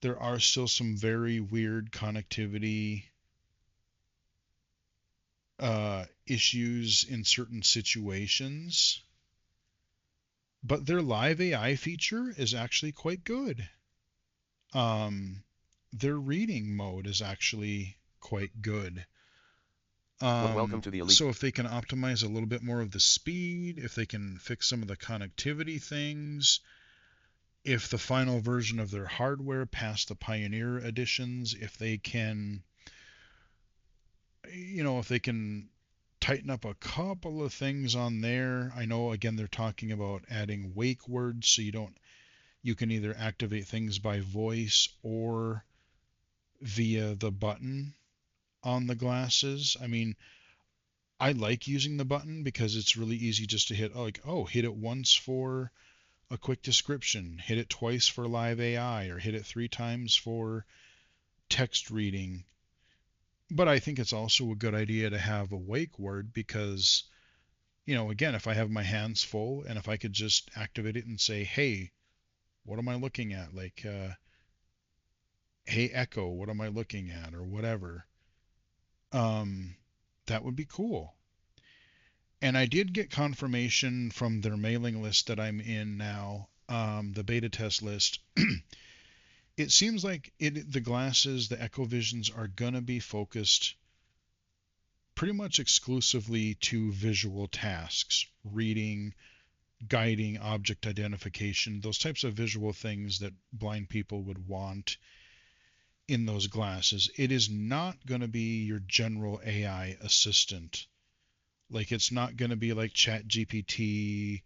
[SPEAKER 1] There are still some very weird connectivity issues in certain situations, but their live AI feature is actually quite good. Um, their reading mode is actually quite good.
[SPEAKER 2] Welcome to the elite.
[SPEAKER 1] So if they can optimize a little bit more of the speed, if they can fix some of the connectivity things, if the final version of their hardware past the Pioneer editions, if they can, if they can tighten up a couple of things on there. I know again they're talking about adding wake words so you can either activate things by voice or via the button on the glasses. I mean, I like using the button because it's really easy just to hit hit it once for a quick description, hit it twice for live AI, or hit it 3 times for text reading. But I think it's also a good idea to have a wake word because, again, if I have my hands full and if I could just activate it and say, hey, what am I looking at? Hey, Echo, what am I looking at? Or whatever. Um, that would be cool. And I did get confirmation from their mailing list that I'm in now, the beta test list. It seems like the glasses, the Echo Visions, are going to be focused pretty much exclusively to visual tasks, reading, guiding, object identification, those types of visual things that blind people would want in those glasses. It is not going to be your general AI assistant. Like, it's not going to be like ChatGPT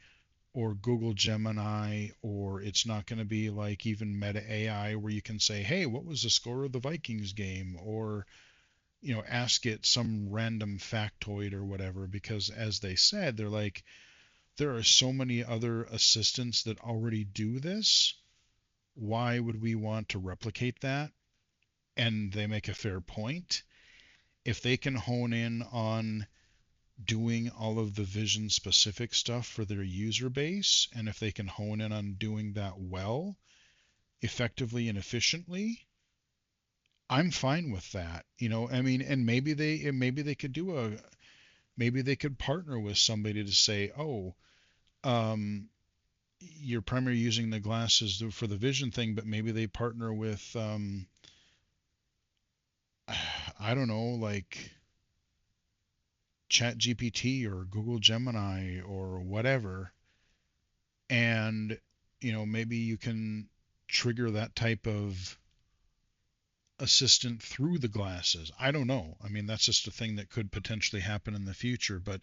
[SPEAKER 1] or Google Gemini, or it's not going to be like even Meta AI where you can say, hey, what was the score of the Vikings game? Or, ask it some random factoid or whatever, because as they said, they're like, there are so many other assistants that already do this. Why would we want to replicate that? And they make a fair point. If they can hone in on doing all of the vision specific stuff for their user base, and if they can hone in on doing that well, effectively and efficiently, I'm fine with that. I mean, and maybe they could maybe they could partner with somebody to say, oh, um, you're primarily using the glasses for the vision thing, but maybe they partner with, I don't know, like ChatGPT or Google Gemini or whatever, and maybe you can trigger that type of assistant through the glasses. I don't know. I mean, that's just a thing that could potentially happen in the future, but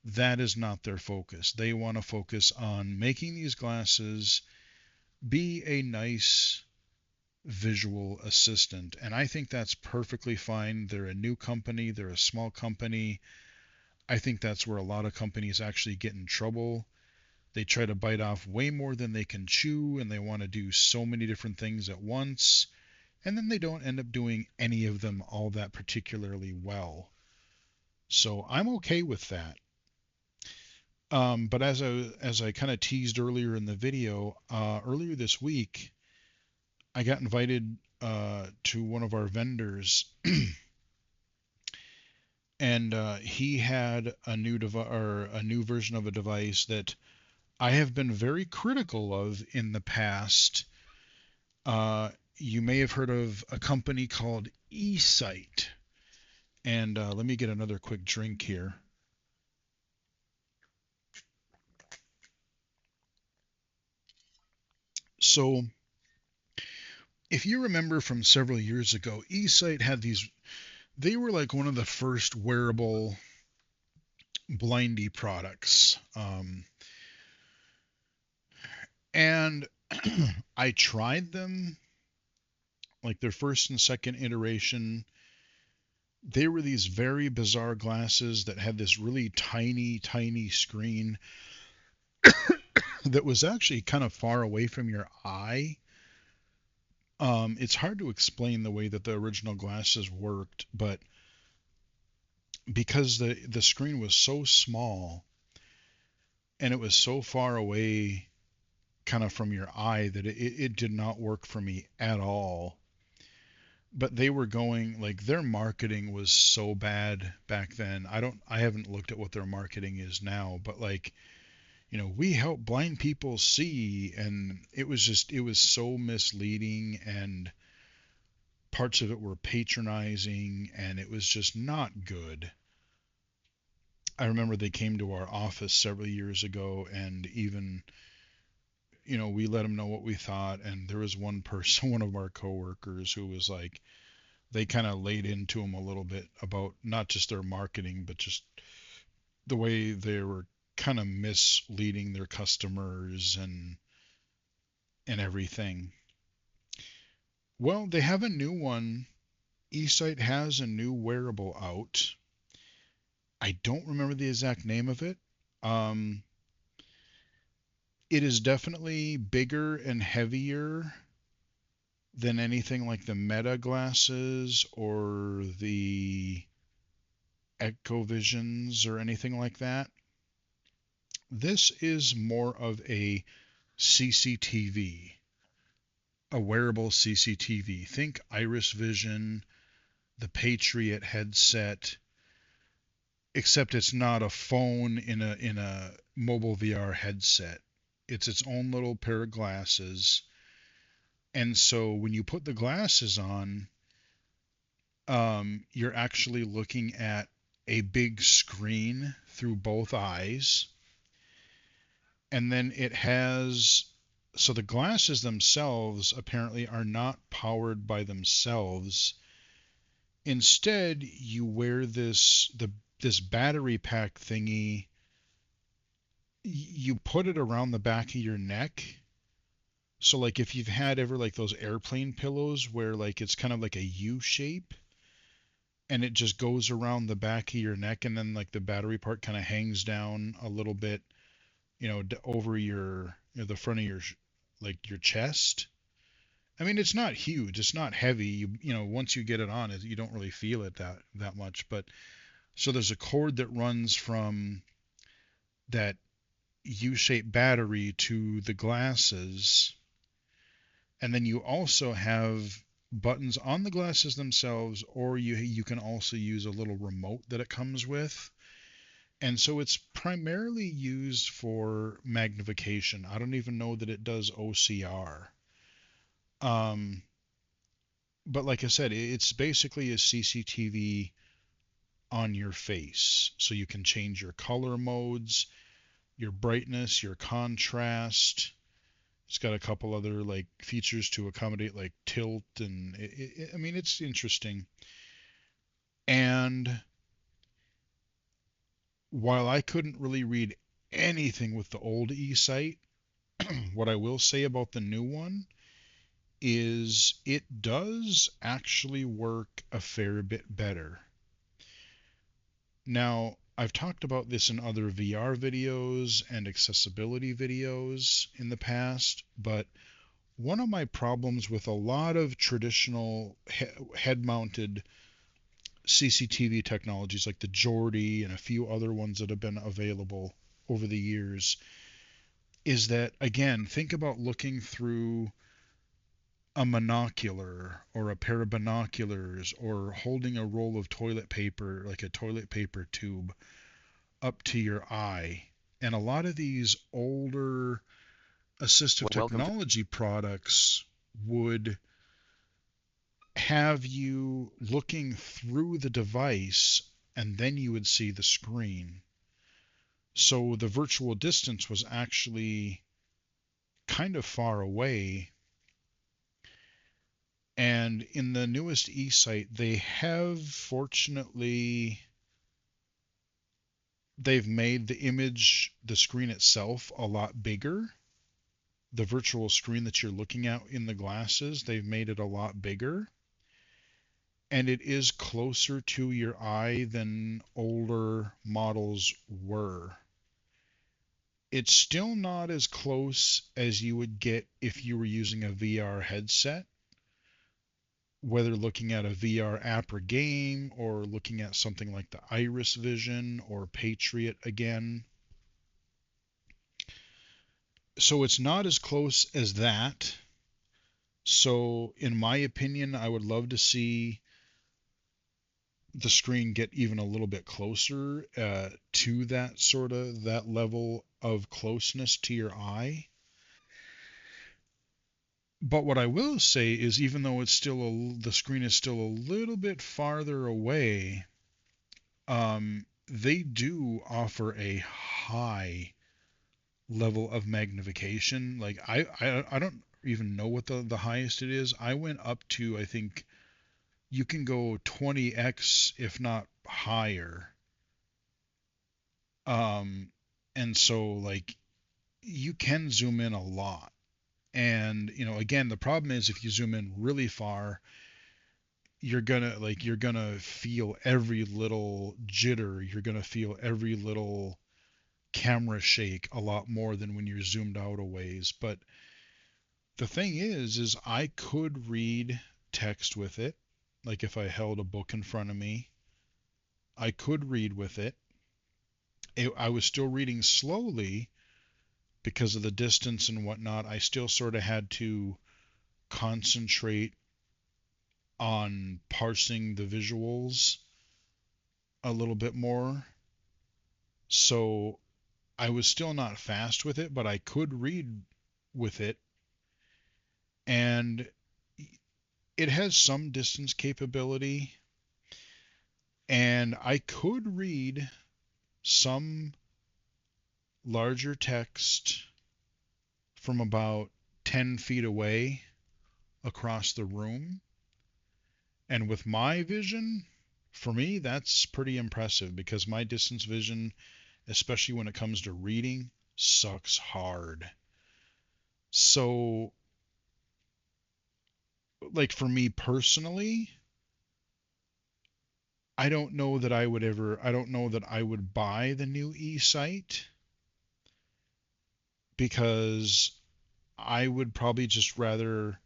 [SPEAKER 1] that is not their focus. They want to focus on making these glasses be a nice visual assistant. And I think that's perfectly fine. They're a new company, they're a small company. I think that's where a lot of companies actually get in trouble. They try to bite off way more than they can chew, and they want to do so many different things at once. And then they don't end up doing any of them all that particularly well. So I'm okay with that. But as I kind of teased earlier in the video, earlier this week, I got invited to one of our vendors, and he had a new version of a device that I have been very critical of in the past. You may have heard of a company called eSight, and let me get another quick drink here. So if you remember from several years ago, eSight had these, they were like one of the first wearable blindy products. And I tried them, like their first and second iteration. They were these very bizarre glasses that had this really tiny, tiny screen that was actually kind of far away from your eye. It's hard to explain the way that the original glasses worked, but because the screen was so small and it was so far away kind of from your eye that it did not work for me at all. But they were going, like, their marketing was so bad back then. I haven't looked at what their marketing is now, but like, we help blind people see, and it was so misleading, and parts of it were patronizing, and it was just not good. I remember they came to our office several years ago, and even, we let them know what we thought, and there was one person, one of our coworkers, who was like, they kind of laid into them a little bit about not just their marketing, but just the way they were kind of misleading their customers and everything. Well, they have a new one. eSight has a new wearable out. I don't remember the exact name of it. Um, it is definitely bigger and heavier than anything like the Meta glasses or the Echo Visions or anything like that. This is more of a CCTV, a wearable CCTV. Think Iris Vision, the Patriot headset, except it's not a phone in a mobile VR headset. It's its own little pair of glasses. And so when you put the glasses on, you're actually looking at a big screen through both eyes. And then it has, so the glasses themselves apparently are not powered by themselves. Instead, you wear this battery pack thingy. You put it around the back of your neck. So like if you've had ever like those airplane pillows where like it's kind of like a U shape and it just goes around the back of your neck, and then like the battery part kind of hangs down a little bit, over your, the front of your like your chest. I mean, it's not huge, it's not heavy. Once you get it on, you don't really feel it that much. But so there's a cord that runs from that U-shaped battery to the glasses, and then you also have buttons on the glasses themselves, or you can also use a little remote that it comes with. And so it's primarily used for magnification. I don't even know that it does OCR. Um, but like I said, it's basically a CCTV on your face. So you can change your color modes, your brightness, your contrast. It's got a couple other like features to accommodate like tilt, and I mean, it's interesting. And while I couldn't really read anything with the old eSight, what I will say about the new one is it does actually work a fair bit better. Now, I've talked about this in other VR videos and accessibility videos in the past, but one of my problems with a lot of traditional head-mounted CCTV technologies like the Geordie and a few other ones that have been available over the years is that, again, think about looking through a monocular or a pair of binoculars or holding a roll of toilet paper, like a toilet paper tube, up to your eye. And a lot of these older assistive
[SPEAKER 2] Welcome to
[SPEAKER 1] technology products would have you looking through the device, and then you would see the screen. So the virtual distance was actually kind of far away. And in the newest eSight, they've made the screen itself a lot bigger. The virtual screen that you're looking at in the glasses, they've made it a lot bigger. And it is closer to your eye than older models were. It's still not as close as you would get if you were using a VR headset, whether looking at a VR app or game or looking at something like the Iris Vision or Patriot again. So it's not as close as that. So, in my opinion, I would love to see the screen get even a little bit closer to that level of closeness to your eye. But what I will say is, even though the screen is still a little bit farther away, they do offer a high level of magnification. Like I don't even know what the highest it is. I went up to, I think you can go 20x if not higher. Um, and so like you can zoom in a lot. And again, the problem is if you zoom in really far, you're gonna feel every little jitter. You're gonna feel every little camera shake a lot more than when you're zoomed out a ways. But the thing is I could read text with it. Like if I held a book in front of me, I could read with it. I was still reading slowly because of the distance and whatnot. I still sort of had to concentrate on parsing the visuals a little bit more. So I was still not fast with it, but I could read with it. And it has some distance capability. And I could read some larger text from about 10 feet away across the room. And with my vision, for me, that's pretty impressive because my distance vision, especially when it comes to reading, sucks hard. So, like for me personally, I don't know that I would buy the new eSight because I would probably just rather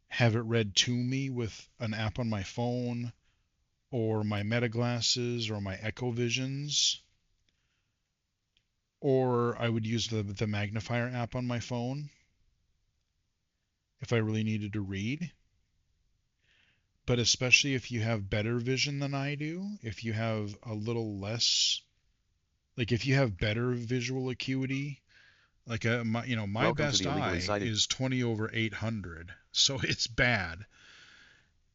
[SPEAKER 1] have it read to me with an app on my phone or my Meta glasses or my Echo Visions, or I would use the magnifier app on my phone if I really needed to read. But especially if you have better vision than I do, if you have a little less, like if you have better visual acuity, like my
[SPEAKER 2] Welcome to
[SPEAKER 1] best
[SPEAKER 2] the illegally
[SPEAKER 1] eye
[SPEAKER 2] sighted.
[SPEAKER 1] is 20 over 800, so it's bad.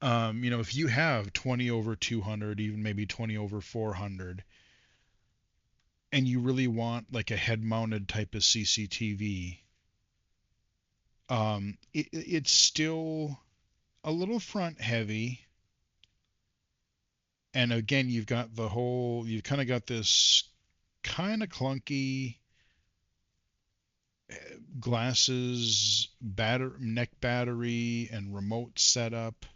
[SPEAKER 1] If you have 20 over 200, even maybe 20 over 400, and you really want like a head-mounted type of CCTV, it's still a little front heavy. And again, you've kind of got this kind of clunky glasses, neck battery, and remote setup.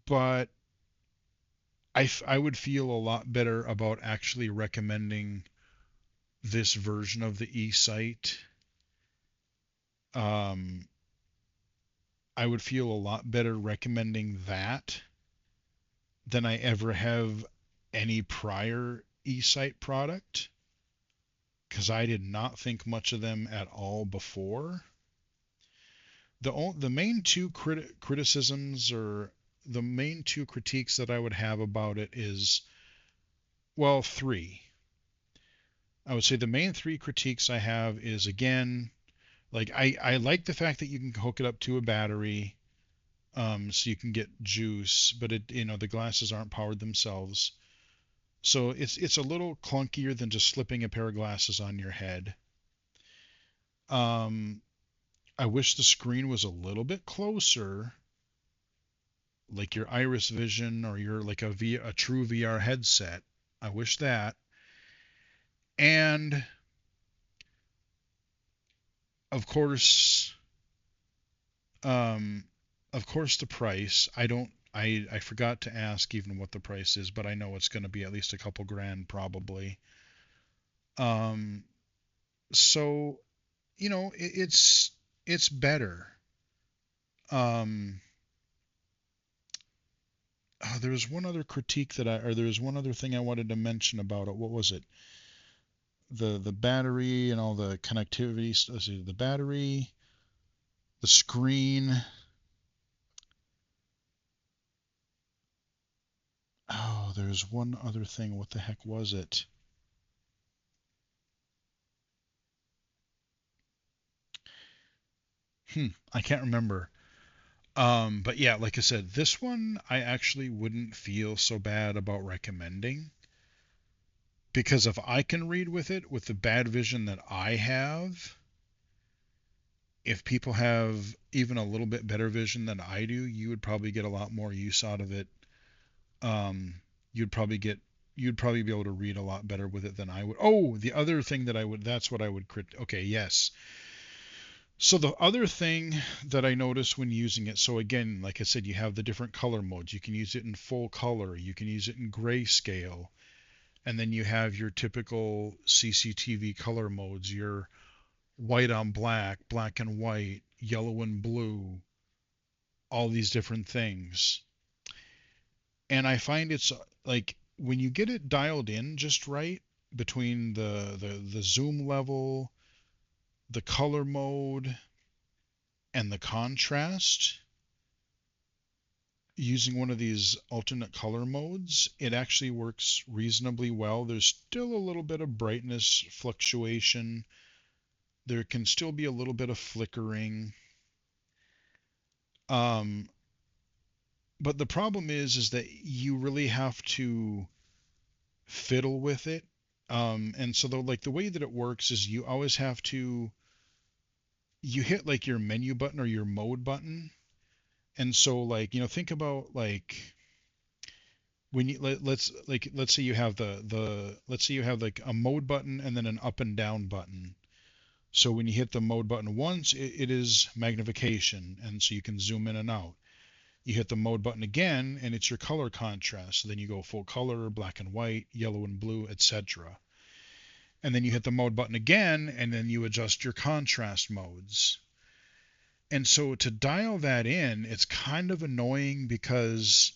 [SPEAKER 1] But I would feel a lot better about actually recommending this version of the eSight. Um, I would feel a lot better recommending that than I ever have any prior eSight product because I did not think much of them at all before. The main two criticisms or the main two critiques that I would have about it is, well, three. I would say the main three critiques I have is again, like I like the fact that you can hook it up to a battery, so you can get juice, but the glasses aren't powered themselves. So it's a little clunkier than just slipping a pair of glasses on your head. Um, I wish the screen was a little bit closer, like your iris vision or your like a true VR headset. I wish that. And of course, um, of course the price. I forgot to ask even what the price is, but I know it's going to be at least a couple grand probably. Um, so it's better. Um, there was one other critique or there was one other thing I wanted to mention about it. What was it? The battery and all the connectivity. Let's see, the battery, the screen. Oh, there's one other thing. What the heck was it? I can't remember. But yeah, like I said, this one I actually wouldn't feel so bad about recommending because if I can read with it with the bad vision that I have, if people have even a little bit better vision than I do, you would probably get a lot more use out of it. Um, you'd probably get you'd probably be able to read a lot better with it than I would. Oh, the other thing that I would that's what I would okay, yes. So the other thing that I notice when using it, so again, like I said, you have the different color modes. You can use it in full color, you can use it in grayscale, and then you have your typical CCTV color modes, your white on black, black and white, yellow and blue, all these different things. And I find it's like when you get it dialed in just right between the zoom level, the color mode, and the contrast, using one of these alternate color modes, it actually works reasonably well. There's still a little bit of brightness fluctuation. There can still be a little bit of flickering. Um, but the problem is that you really have to fiddle with it. And so the way that it works is you always have to you hit like your menu button or your mode button. And so think about like when let's say you have the let's say you have like a mode button and then an up and down button. So when you hit the mode button once, it is magnification, and so you can zoom in and out. You hit the mode button again, and it's your color contrast. So then you go full color, black and white, yellow and blue, etc. And then you hit the mode button again, and then you adjust your contrast modes. And so to dial that in, it's kind of annoying because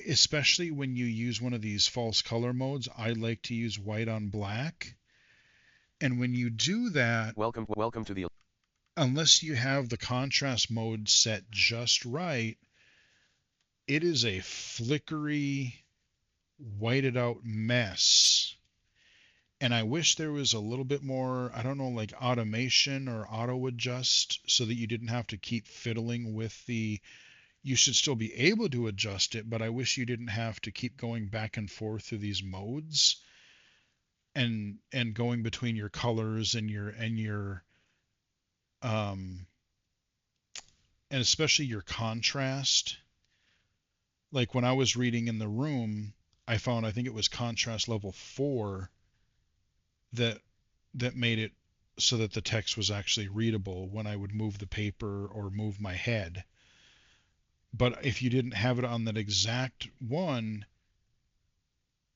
[SPEAKER 1] especially when you use one of these false color modes, I like to use white on black. And when you do that,
[SPEAKER 2] Welcome to the
[SPEAKER 1] unless you have the contrast mode set just right, it is a flickery, whited out mess. And I wish there was a little bit more, I don't know, like automation or auto adjust so that you didn't have to keep fiddling with you should still be able to adjust it, but I wish you didn't have to keep going back and forth through these modes and going between your colors and your um and especially your contrast. Like when I was reading in the room, I found I think it was contrast level 4 that made it so that the text was actually readable when I would move the paper or move my head. But if you didn't have it on that exact one,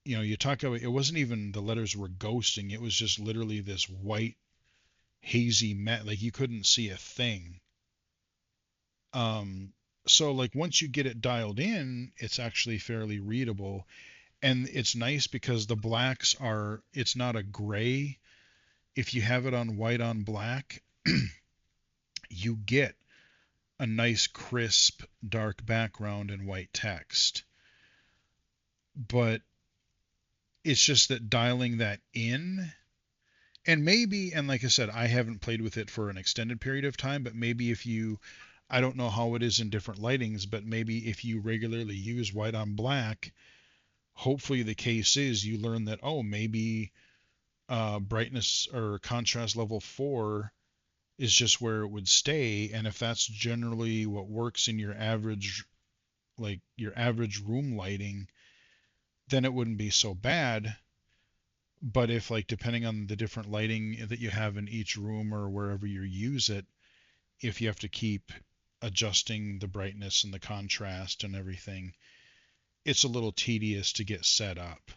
[SPEAKER 1] you talk about it wasn't even the letters were ghosting. It was just literally this white, hazy mat. Like you couldn't see a thing. Um, so like once you get it dialed in, it's actually fairly readable. And it's nice because the blacks it's not a gray. If you have it on white on black, you get a nice crisp dark background and white text. But it's just that dialing that in, and maybe, and like I said, I haven't played with it for an extended period of time, but maybe if you, I don't know how it is in different lightings, but maybe if you regularly use white on black, hopefully the case is you learn that, oh, maybe brightness or contrast level 4 is just where it would stay. And if that's generally what works in your average, like your average room lighting, then it wouldn't be so bad. But if, like, depending on the different lighting that you have in each room or wherever you use it, if you have to keep adjusting the brightness and the contrast and everything, it's a little tedious to get set up.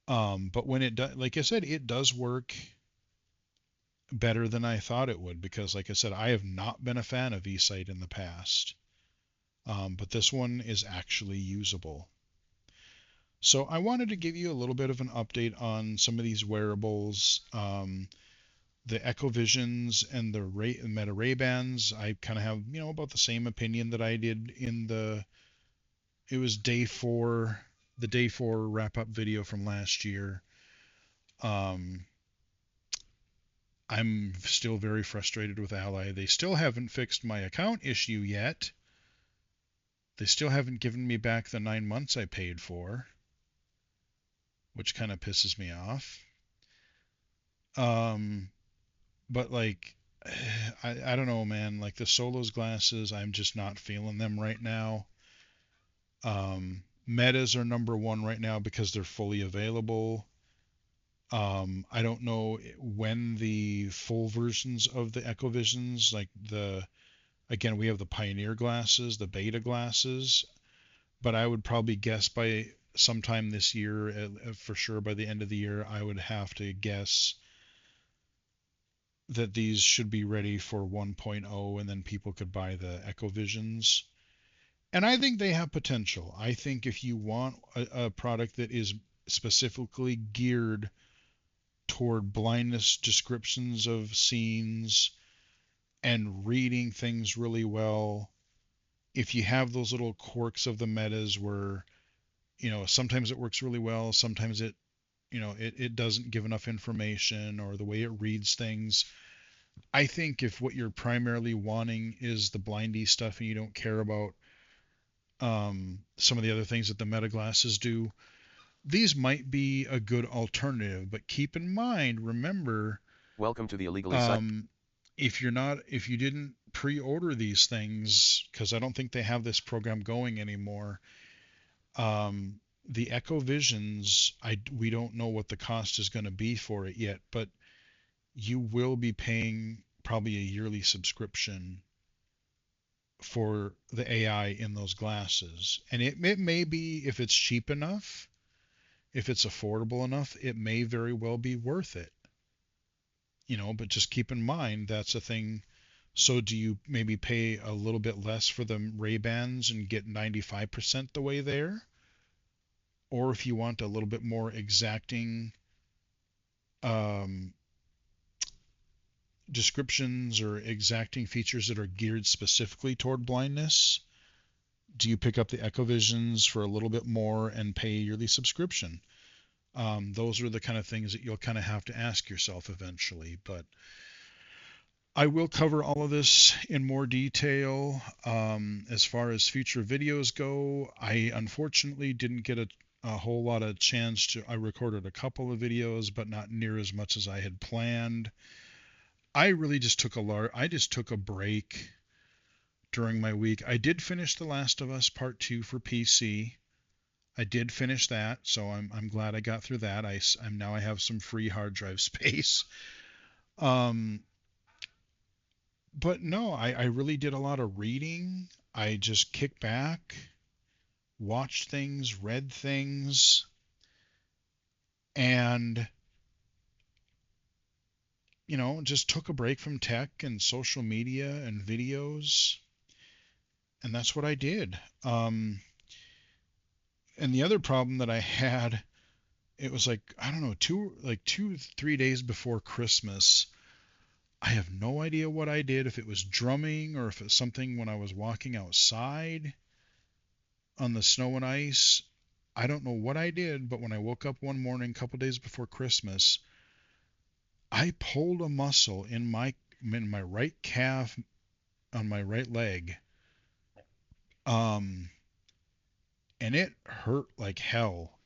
[SPEAKER 1] But when it does, like I said, it does work better than I thought it would, because, like I said, I have not been a fan of eSight in the past. But this one is actually usable. So I wanted to give you a little bit of an update on some of these wearables. The Echo Visions and the Meta Ray Bans, I kind of have, about the same opinion that I did in it was the day four wrap up video from last year. Um, I'm still very frustrated with Ally. They still haven't fixed my account issue yet. They still haven't given me back the 9 months I paid for, which kind of pisses me off. Um, but like, I don't know, man. Like the Solos glasses, I'm just not feeling them right now. Metas are number one right now because they're fully available. I don't know when the full versions of the Echo Visions, like again, we have the Pioneer glasses, the Beta glasses, but I would probably guess by sometime this year, for sure by the end of the year, I would have to guess that these should be ready for 1.0, and then people could buy the Echo Visions. And I think they have potential. I think if you want a product that is specifically geared toward blindness descriptions of scenes and reading things really well, if you have those little quirks of the metas where, sometimes it works really well, sometimes it doesn't give enough information, or the way it reads things. I think if what you're primarily wanting is the blindy stuff and you don't care about some of the other things that the meta glasses do, these might be a good alternative. But keep in mind, remember,
[SPEAKER 2] Welcome to the illegally site.
[SPEAKER 1] um, if you didn't pre-order these things, because I don't think they have this program going anymore. The Echo Visions, we don't know what the cost is going to be for it yet, but you will be paying probably a yearly subscription for the AI in those glasses. And it may be, if it's cheap enough, if it's affordable enough, it may very well be worth it. But just keep in mind that's a thing. So do you maybe pay a little bit less for the Ray-Bans and get 95% the way there? Or if you want a little bit more exacting um, descriptions or exacting features that are geared specifically toward blindness, do you pick up the Echo Visions for a little bit more and pay a yearly subscription? Those are the kind of things that you'll kind of have to ask yourself eventually. But I will cover all of this in more detail. As far as future videos go, I unfortunately didn't get a whole lot of chance to. I recorded a couple of videos, but not near as much as I had planned. I really just I just took a break during my week. I did finish The Last of Us Part 2 for PC. I did finish that, so I'm glad I got through that. I'm now I have some free hard drive space. Um, but no, I really did a lot of reading. I just kicked back, watched things, read things, and just took a break from tech and social media and videos, and that's what I did. And the other problem that I had, it was like, I don't know, 3 days before Christmas. I have no idea what I did, if it was drumming or if it's something when I was walking outside on the snow and ice. I don't know what I did, but when I woke up one morning a couple days before Christmas, I pulled a muscle in my right calf on my right leg. Um, and it hurt like hell.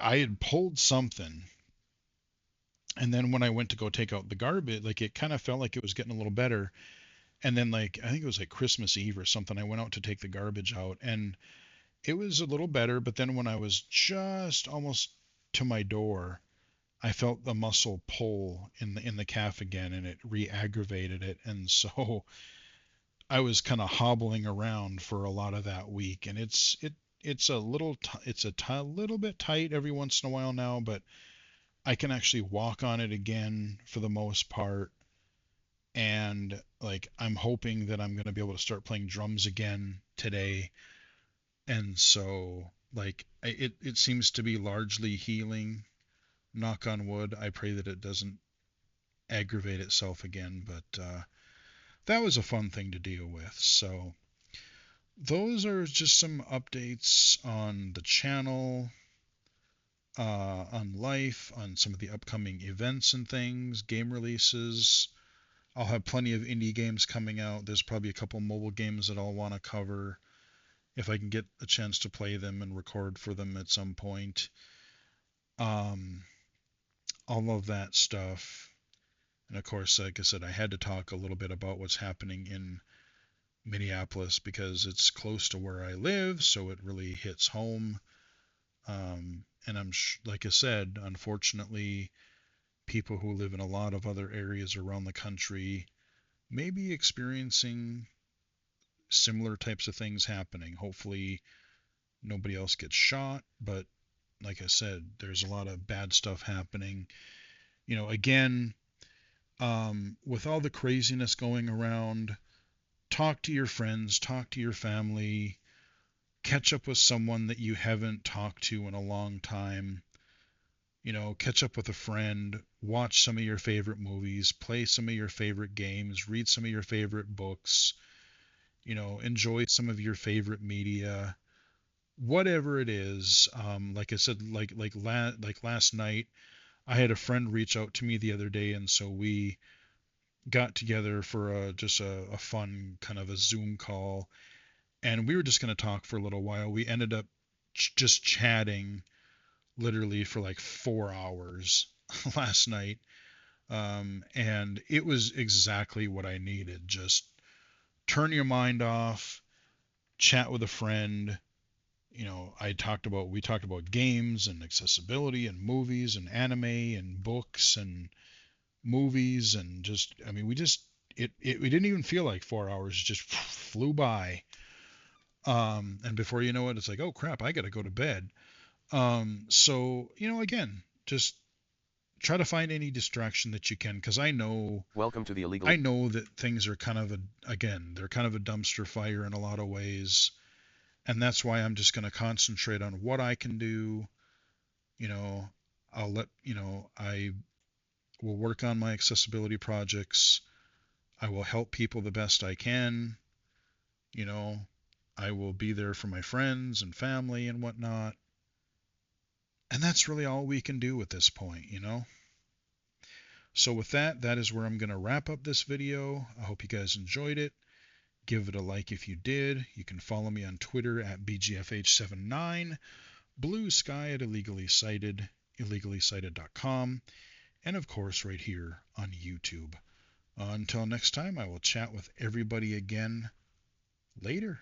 [SPEAKER 1] I had pulled something, and then when I went to go take out the garbage, like it kind of felt like it was getting a little better. And then like I think it was like Christmas Eve or something, I went out to take the garbage out, and it was a little better. But then when I was just almost to my door, I felt the muscle pull in the calf again, and it re-aggravated it. And so I was kind of hobbling around for a lot of that week, and it's a little little bit tight every once in a while now, but I can actually walk on it again for the most part. And like I'm hoping that I'm going to be able to start playing drums again today. And so like it seems to be largely healing, knock on wood. I pray that it doesn't aggravate itself again, but that was a fun thing to deal with. So those are just some updates on the channel, on life, on some of the upcoming events and things, game releases. I'll have plenty of indie games coming out. There's probably a couple mobile games that I'll want to cover if I can get a chance to play them and record for them at some point. Um, all of that stuff. And of course, like I said, I had to talk a little bit about what's happening in Minneapolis because it's close to where I live, so it really hits home. And like I said, unfortunately, people who live in a lot of other areas around the country may be experiencing similar types of things happening. Hopefully, nobody else gets shot, but like I said, there's a lot of bad stuff happening. Again, with all the craziness going around, talk to your friends, talk to your family, catch up with someone that you haven't talked to in a long time. Catch up with a friend, watch some of your favorite movies, play some of your favorite games, read some of your favorite books, enjoy some of your favorite media, whatever it is. Like I said, like last night, I had a friend reach out to me the other day, and so we got together for just a fun kind of a Zoom call, and we were just going to talk for a little while. We ended up just chatting literally for like 4 hours last night, and it was exactly what I needed. Just turn your mind off, chat with a friend. We talked about games and accessibility and movies and anime and books and movies, and just I mean we didn't even feel like 4 hours. It just flew by. And before you know it, it's like, oh crap, I gotta go to bed. So again, just try to find any distraction that you can, because
[SPEAKER 2] Welcome to the illegal.
[SPEAKER 1] I know that things are kind of they're kind of a dumpster fire in a lot of ways, and that's why I'm just going to concentrate on what I can do. you know I will work on my accessibility projects. I will help people the best I can. you know I will be there for my friends and family and whatnot, and that's really all we can do at this point. So with that, that is where I'm going to wrap up this video. I hope you guys enjoyed it. Give it a like if you did. You can follow me on Twitter at BGFH79, Blue Sky at illegally cited.com, and of course right here on YouTube. Until next time, I will chat with everybody again later.